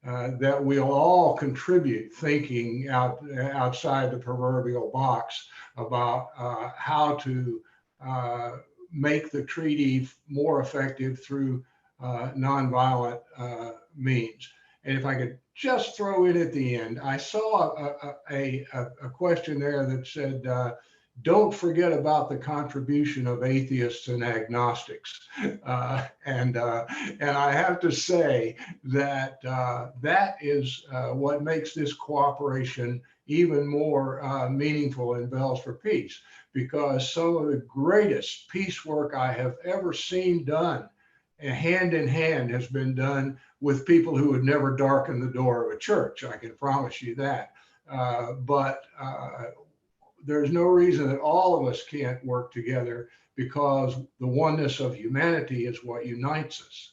that we'll all contribute thinking outside the proverbial box about how to make the treaty more effective through nonviolent means. And if I could just throw in at the end, I saw a question there that said, don't forget about the contribution of atheists and agnostics. And I have to say that that is what makes this cooperation even more meaningful in Bells for Peace, because some of the greatest peace work I have ever seen done hand in hand has been done with people who would never darken the door of a church. I can promise you that. But there's no reason that all of us can't work together, because the oneness of humanity is what unites us.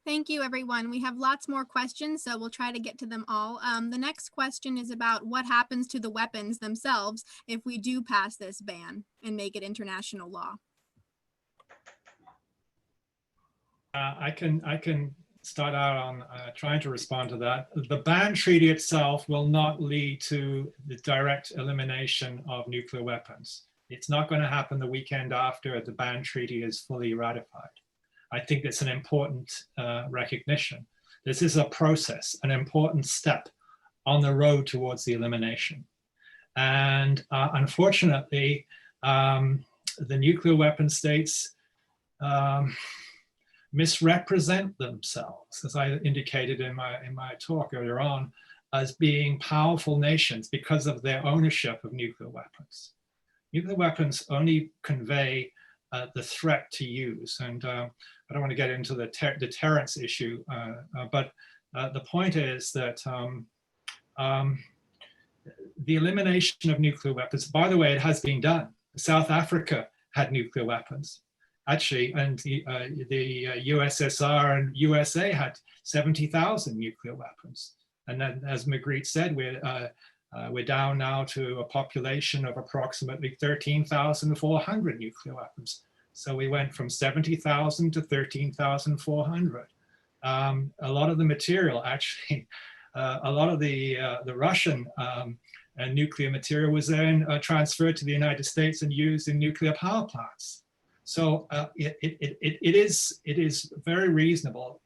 Thank you, everyone. We have lots more questions, so we'll try to get to them all. The next question is about what happens to the weapons themselves if we do pass this ban and make it international law. I can start out on trying to respond to that. The ban treaty itself will not lead to the direct elimination of nuclear weapons. It's not going to happen the weekend after the ban treaty is fully ratified. I think it's an important recognition. This is a process, an important step on the road towards the elimination. And unfortunately, the nuclear weapon states misrepresent themselves, as I indicated in my talk earlier on, as being powerful nations because of their ownership of nuclear weapons. Nuclear weapons only convey the threat to use, and I don't want to get into the deterrence issue, but the point is that the elimination of nuclear weapons, by the way, it has been done. South Africa had nuclear weapons. Actually, and the USSR and USA had 70,000 nuclear weapons. And then, as Magritte said, we're down now to a population of approximately 13,400 nuclear weapons. So we went from 70,000 to 13,400. A lot of the material, actually, a lot of the Russian nuclear material was then transferred to the United States and used in nuclear power plants. So it is very reasonable,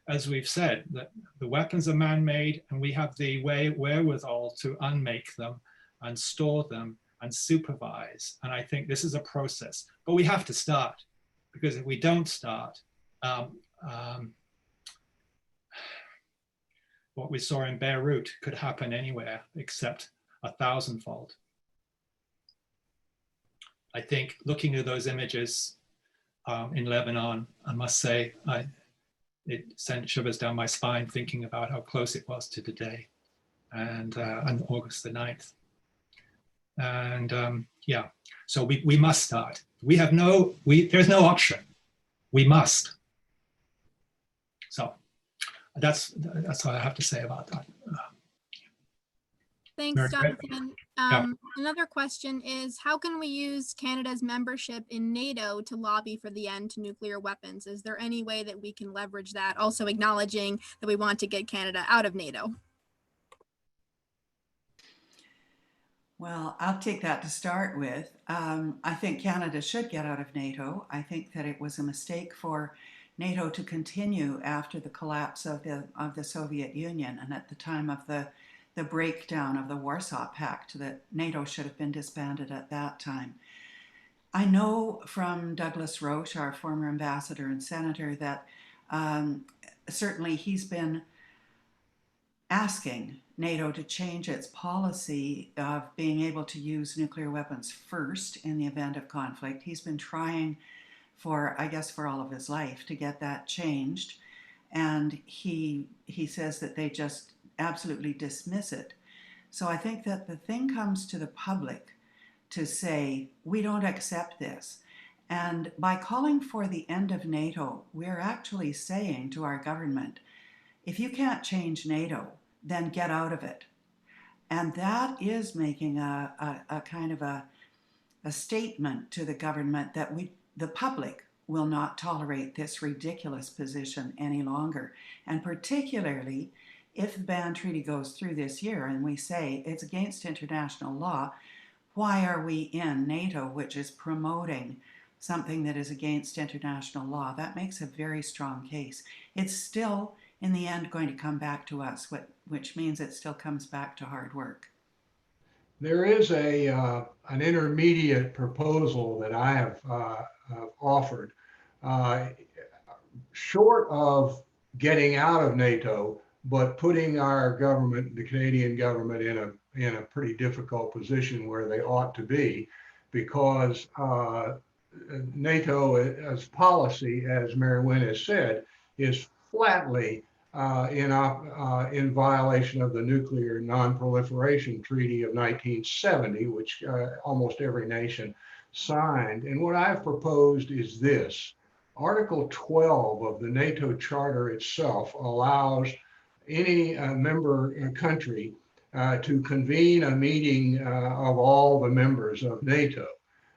as we've said, that the weapons are man-made, and we have the wherewithal to unmake them and store them and supervise. And I think this is a process, but we have to start, because if we don't start, what we saw in Beirut could happen anywhere except 1,000-fold. I think looking at those images in Lebanon, I must say, it sent shivers down my spine thinking about how close it was to the day, and on August the 9th. And yeah, so we must start. There's no option. We must. So that's what I have to say about that. Thanks, Jonathan. Another question is, how can we use Canada's membership in NATO to lobby for the end to nuclear weapons? Is there any way that we can leverage that, also acknowledging that we want to get Canada out of NATO? Well, I'll take that to start with. I think Canada should get out of NATO. I think that it was a mistake for NATO to continue after the collapse of the Soviet Union, and at the time of the breakdown of the Warsaw Pact, that NATO should have been disbanded at that time. I know from Douglas Roche, our former ambassador and senator, that certainly he's been asking NATO to change its policy of being able to use nuclear weapons first in the event of conflict. He's been trying for, I guess, for all of his life to get that changed. And he says that they just absolutely dismiss it. So I think that the thing comes to the public to say, we don't accept this. And by calling for the end of NATO, we're actually saying to our government, if you can't change NATO, then get out of it. And that is making a kind of a statement to the government that the public will not tolerate this ridiculous position any longer. And particularly if the ban treaty goes through this year and we say it's against international law, why are we in NATO, which is promoting something that is against international law? That makes a very strong case. It's still, in the end, going to come back to us, which means it still comes back to hard work. There is an intermediate proposal that I have offered. Short of getting out of NATO, but putting our government, the Canadian government, in a pretty difficult position where they ought to be, because NATO as policy, as Mary-Wynne has said, is flatly in violation of the Nuclear Non-Proliferation Treaty of 1970, which almost every nation signed. And what I've proposed is this. Article 12 of the NATO Charter itself allows any member country to convene a meeting of all the members of NATO.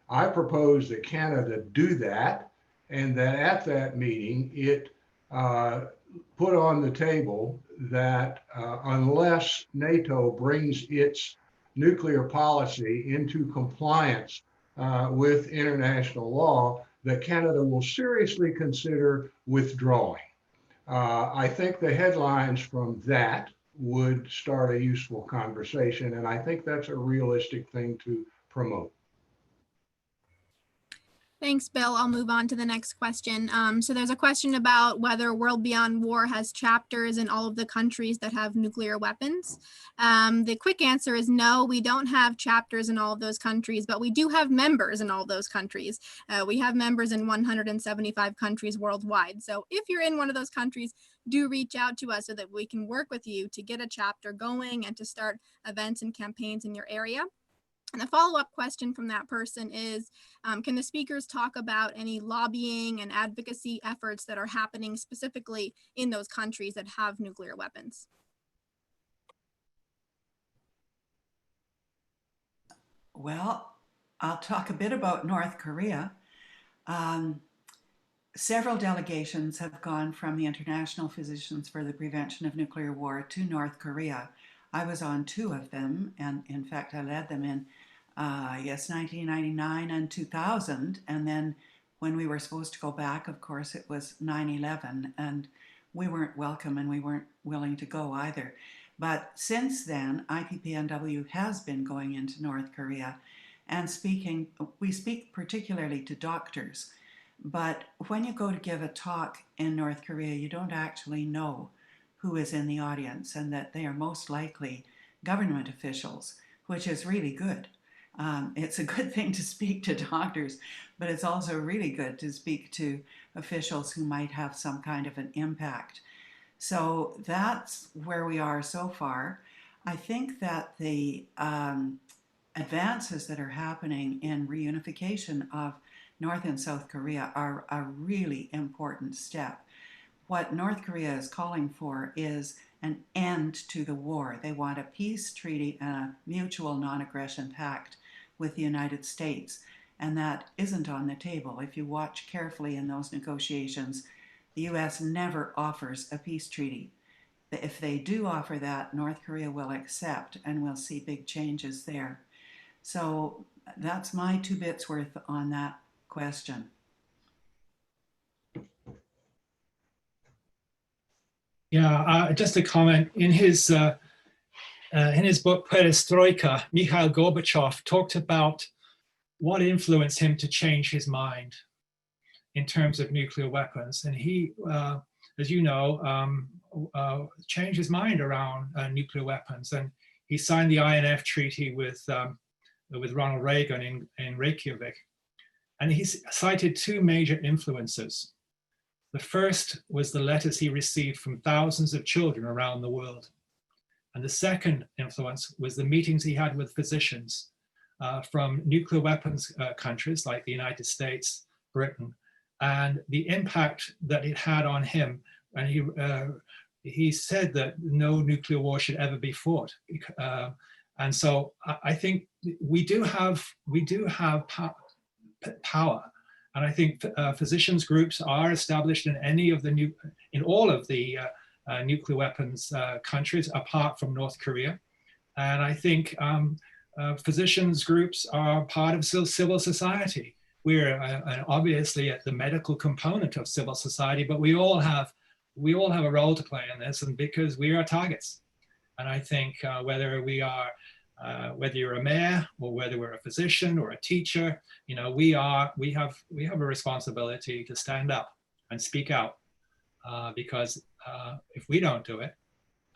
I propose that Canada do that, and that at that meeting it put on the table that unless NATO brings its nuclear policy into compliance with international law, that Canada will seriously consider withdrawing. I think the headlines from that would start a useful conversation, and I think that's a realistic thing to promote. Thanks, Bill. I'll move on to the next question. So there's a question about whether World Beyond War has chapters in all of the countries that have nuclear weapons. The quick answer is no, we don't have chapters in all of those countries, but we do have members in all those countries. We have members in 175 countries worldwide. So if you're in one of those countries, do reach out to us so that we can work with you to get a chapter going and to start events and campaigns in your area. And the follow-up question from that person is, can the speakers talk about any lobbying and advocacy efforts that are happening specifically in those countries that have nuclear weapons? Well, I'll talk a bit about North Korea. Several delegations have gone from the International Physicians for the Prevention of Nuclear War to North Korea. I was on 2 of them, and in fact, I led them in, 1999 and 2000. And then when we were supposed to go back, of course, it was 9/11, and we weren't welcome and we weren't willing to go either. But since then, IPPNW has been going into North Korea and speaking. We speak particularly to doctors, but when you go to give a talk in North Korea, you don't actually know who is in the audience, and that they are most likely government officials, which is really good. It's a good thing to speak to doctors, but it's also really good to speak to officials who might have some kind of an impact. So that's where we are so far. I think that the advances that are happening in reunification of North and South Korea are a really important step. What North Korea is calling for is an end to the war. They want a peace treaty and a mutual non-aggression pact with the United States, and that isn't on the table. If you watch carefully in those negotiations, the US never offers a peace treaty. If they do offer that, North Korea will accept, and we'll see big changes there. So that's my 2 bits worth on that question. Yeah, just a comment. In his book Perestroika, Mikhail Gorbachev talked about what influenced him to change his mind in terms of nuclear weapons. And he, as you know, changed his mind around nuclear weapons. And he signed the INF Treaty with Ronald Reagan in Reykjavik. And he cited 2 major influences. The first was the letters he received from thousands of children around the world. And the second influence was the meetings he had with physicians from nuclear weapons countries like the United States, Britain, and the impact that it had on him. And he said that no nuclear war should ever be fought. And so I think we do have power. And I think physicians groups are established in all of the nuclear weapons countries, apart from North Korea. And I think physicians groups are part of civil society. We're obviously at the medical component of civil society, but we all have a role to play in this, and because we are targets. And I think whether we are Whether you're a mayor or whether we're a physician or a teacher, we have a responsibility to stand up and speak out, because if we don't do it,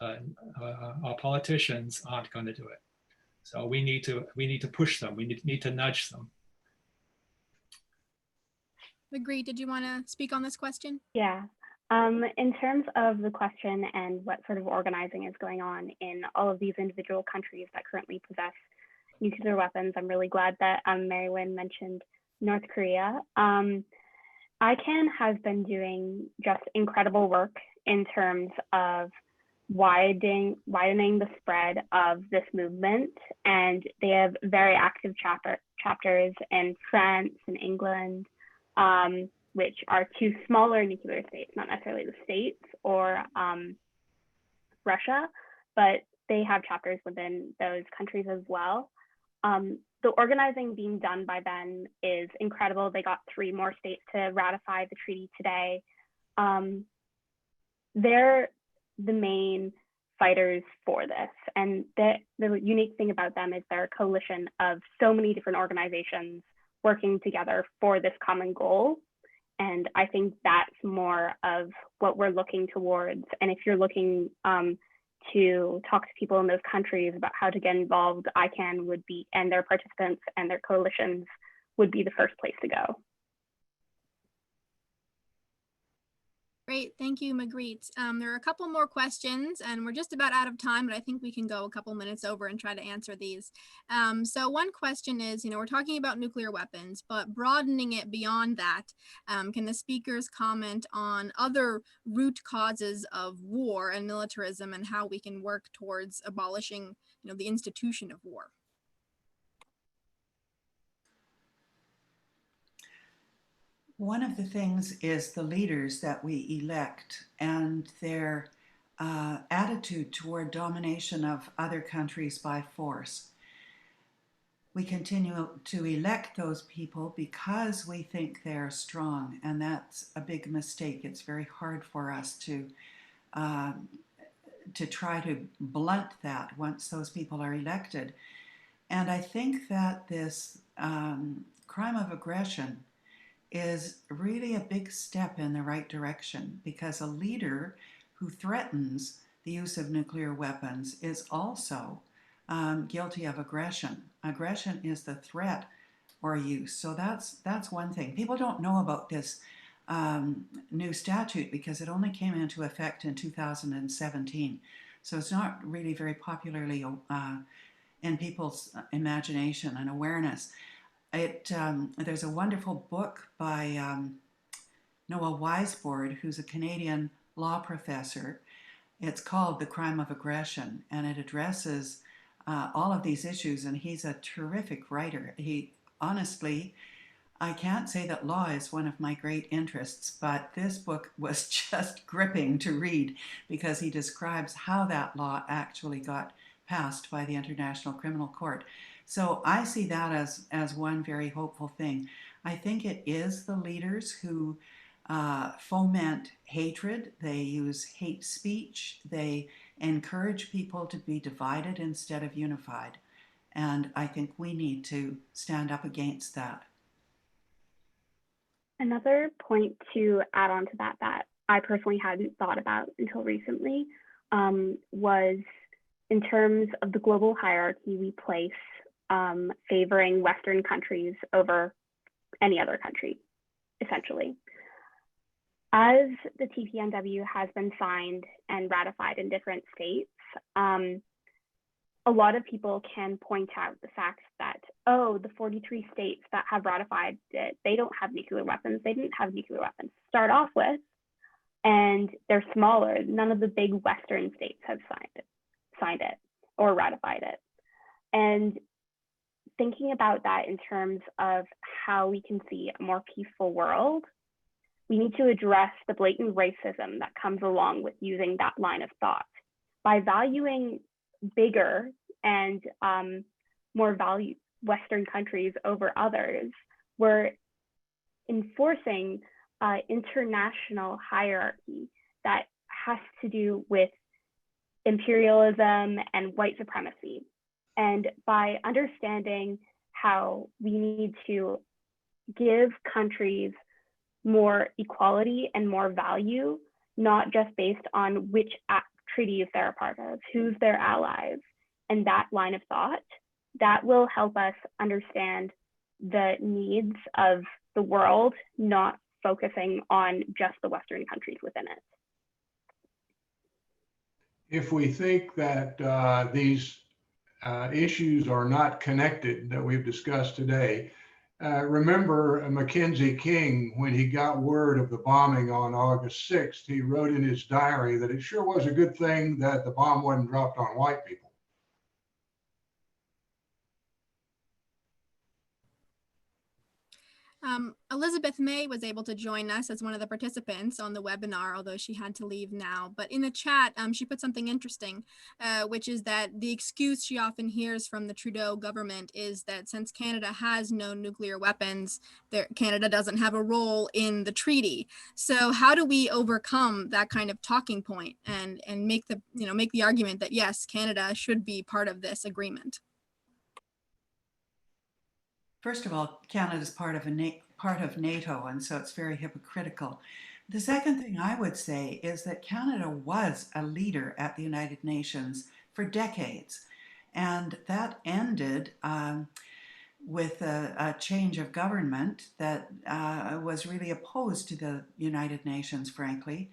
our politicians aren't going to do it. So we need to push them. We need to nudge them. Magritte, did you want to speak on this question? Yeah. In terms of the question and what sort of organizing is going on in all of these individual countries that currently possess nuclear weapons, I'm really glad that Mary-Wynne mentioned North Korea. ICANN has been doing just incredible work in terms of widening the spread of this movement, and they have very active chapters in France and England, which are two smaller nuclear states, not necessarily the States or Russia, but they have chapters within those countries as well. The organizing being done by them is incredible. They got 3 more states to ratify the treaty today. They're the main fighters for this. And the unique thing about them is they're a coalition of so many different organizations working together for this common goal. And I think that's more of what we're looking towards. And if you're looking to talk to people in those countries about how to get involved, ICANN would be, and their participants and their coalitions would be the first place to go. Great, thank you, Magritte. There are a couple more questions and we're just about out of time, but I think we can go a couple minutes over and try to answer these. So one question is, we're talking about nuclear weapons, but broadening it beyond that, can the speakers comment on other root causes of war and militarism and how we can work towards abolishing, the institution of war? One of the things is the leaders that we elect and their attitude toward domination of other countries by force. We continue to elect those people because we think they're strong, and that's a big mistake. It's very hard for us to try to blunt that once those people are elected. And I think that this crime of aggression is really a big step in the right direction, because a leader who threatens the use of nuclear weapons is also guilty of aggression. Aggression is the threat or use. So that's one thing. People don't know about this new statute because it only came into effect in 2017. So it's not really very popularly in people's imagination and awareness. There's a wonderful book by Noah Weisbord, who's a Canadian law professor. It's called The Crime of Aggression, and it addresses all of these issues, and he's a terrific writer. Honestly, I can't say that law is one of my great interests, but this book was just gripping to read because he describes how that law actually got passed by the International Criminal Court. So I see that as one very hopeful thing. I think it is the leaders who foment hatred. They use hate speech. They encourage people to be divided instead of unified. And I think we need to stand up against that. Another point to add on to that I personally hadn't thought about until recently was in terms of the global hierarchy we place favoring Western countries over any other country, essentially. As the TPNW has been signed and ratified in different states, a lot of people can point out the fact that, the 43 states that have ratified it, they don't have nuclear weapons. They didn't have nuclear weapons to start off with, and they're smaller. None of the big Western states have signed it or ratified it. And thinking about that in terms of how we can see a more peaceful world, we need to address the blatant racism that comes along with using that line of thought. By valuing bigger and more valued Western countries over others, we're enforcing international hierarchy that has to do with imperialism and white supremacy. And by understanding how we need to give countries more equality and more value, not just based on which treaties they're a part of, who's their allies, and that line of thought, that will help us understand the needs of the world, not focusing on just the Western countries within it. If we think that these issues are not connected that we've discussed today, remember Mackenzie King, when he got word of the bombing on August 6th, he wrote in his diary that it sure was a good thing that the bomb wasn't dropped on white people. Elizabeth May was able to join us as one of the participants on the webinar, although she had to leave now. But in the chat, she put something interesting, which is that the excuse she often hears from the Trudeau government is that since Canada has no nuclear weapons, Canada doesn't have a role in the treaty. So how do we overcome that kind of talking point and make the argument that yes, Canada should be part of this agreement? First of all, Canada is part of NATO, and so it's very hypocritical. The second thing I would say is that Canada was a leader at the United Nations for decades, and that ended with a change of government that was really opposed to the United Nations, frankly.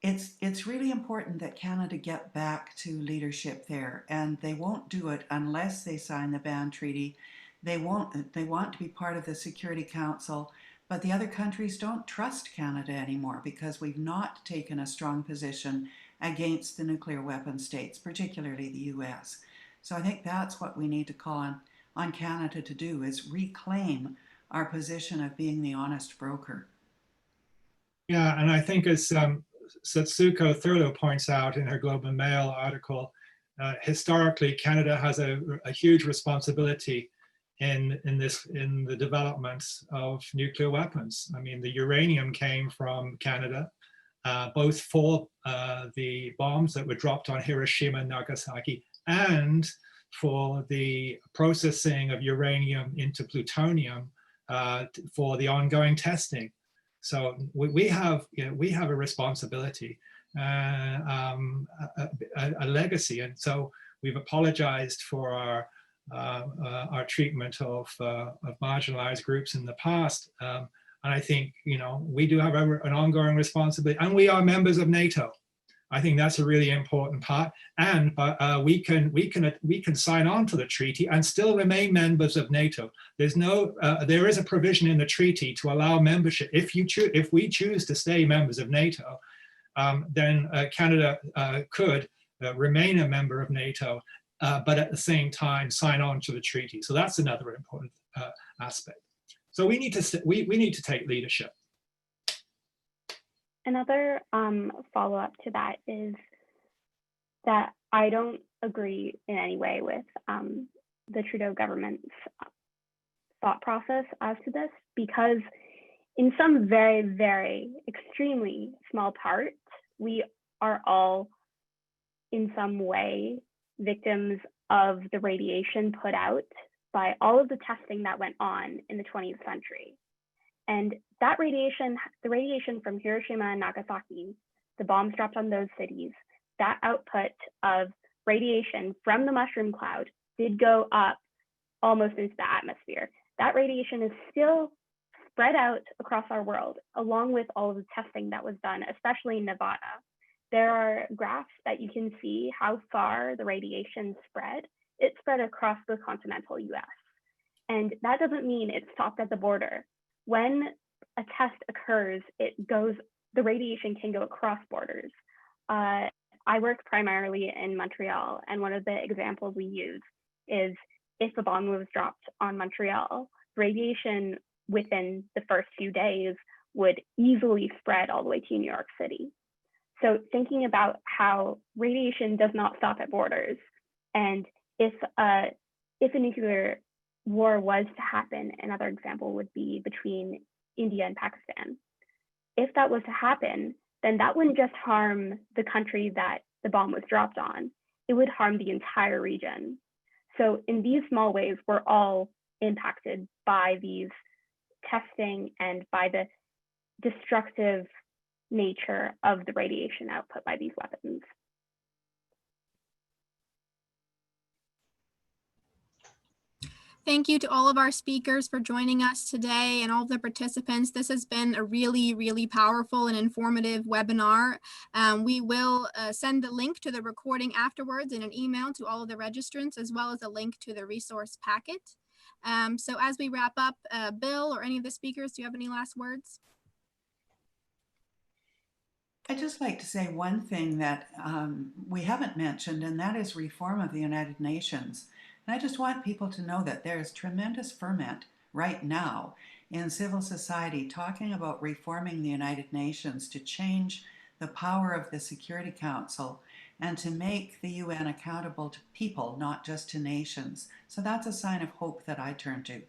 It's really important that Canada get back to leadership there, and they won't do it unless they sign the ban treaty. They want to be part of the Security Council, but the other countries don't trust Canada anymore because we've not taken a strong position against the nuclear weapon states, particularly the US. So I think that's what we need to call on Canada to do, is reclaim our position of being the honest broker. Yeah, and I think as Satsuko Thurlow points out in her Globe and Mail article, historically Canada has a huge responsibility in the development of nuclear weapons. I mean, the uranium came from Canada, both for the bombs that were dropped on Hiroshima and Nagasaki, and for the processing of uranium into plutonium for the ongoing testing. So we have a responsibility, a legacy, and so we've apologized for our treatment of marginalized groups in the past, and I think we do have an ongoing responsibility, and we are members of NATO. I think that's a really important part, and we can sign on to the treaty and still remain members of NATO. There is a provision in the treaty to allow membership. If we choose to stay members of NATO, then Canada could remain a member of NATO, but at the same time sign on to the treaty. So that's another important aspect. So we need to take leadership. Another follow-up to that is that I don't agree in any way with the Trudeau government's thought process as to this, because in some very, very extremely small part, we are all in some way victims of the radiation put out by all of the testing that went on in the 20th century. And that radiation, the radiation from Hiroshima and Nagasaki, the bombs dropped on those cities, that output of radiation from the mushroom cloud did go up almost into the atmosphere. That radiation is still spread out across our world, along with all of the testing that was done, especially in Nevada. There are graphs that you can see how far the radiation spread. It spread across the continental US. And that doesn't mean it stopped at the border. When a test occurs, the radiation can go across borders. I work primarily in Montreal, and one of the examples we use is if a bomb was dropped on Montreal, radiation within the first few days would easily spread all the way to New York City. So thinking about how radiation does not stop at borders, and if a nuclear war was to happen, another example would be between India and Pakistan. If that was to happen, then that wouldn't just harm the country that the bomb was dropped on, it would harm the entire region. So in these small ways, we're all impacted by these testing and by the destructive nature of the radiation output by these weapons. Thank you to all of our speakers for joining us today and all of the participants. This has been a really, really powerful and informative webinar. We will send the link to the recording afterwards in an email to all of the registrants, as well as a link to the resource packet. So as we wrap up, Bill or any of the speakers, do you have any last words? I'd just like to say one thing that we haven't mentioned, and that is reform of the United Nations. And I just want people to know that there is tremendous ferment right now in civil society talking about reforming the United Nations to change the power of the Security Council and to make the UN accountable to people, not just to nations. So that's a sign of hope that I turn to.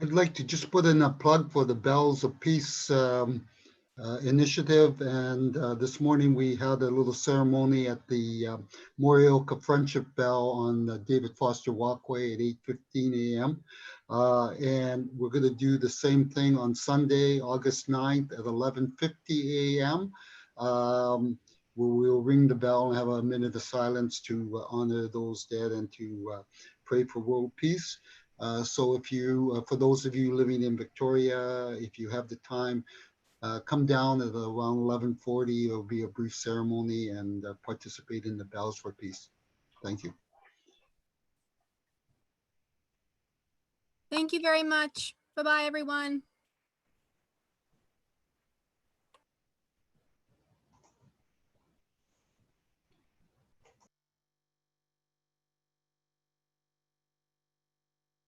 I'd like to just put in a plug for the Bells of Peace initiative. And this morning we had a little ceremony at the Morioka Friendship Bell on David Foster Walkway at 8:15 a.m. And we're going to do the same thing on Sunday, August 9th at 11:50 a.m. We'll ring the bell and have a minute of silence to honor those dead and to pray for world peace. So if you, for those of you living in Victoria, if you have the time, come down at around 11:40. It'll be a brief ceremony and participate in the Bells for Peace. Thank you. Thank you very much. Bye-bye, everyone.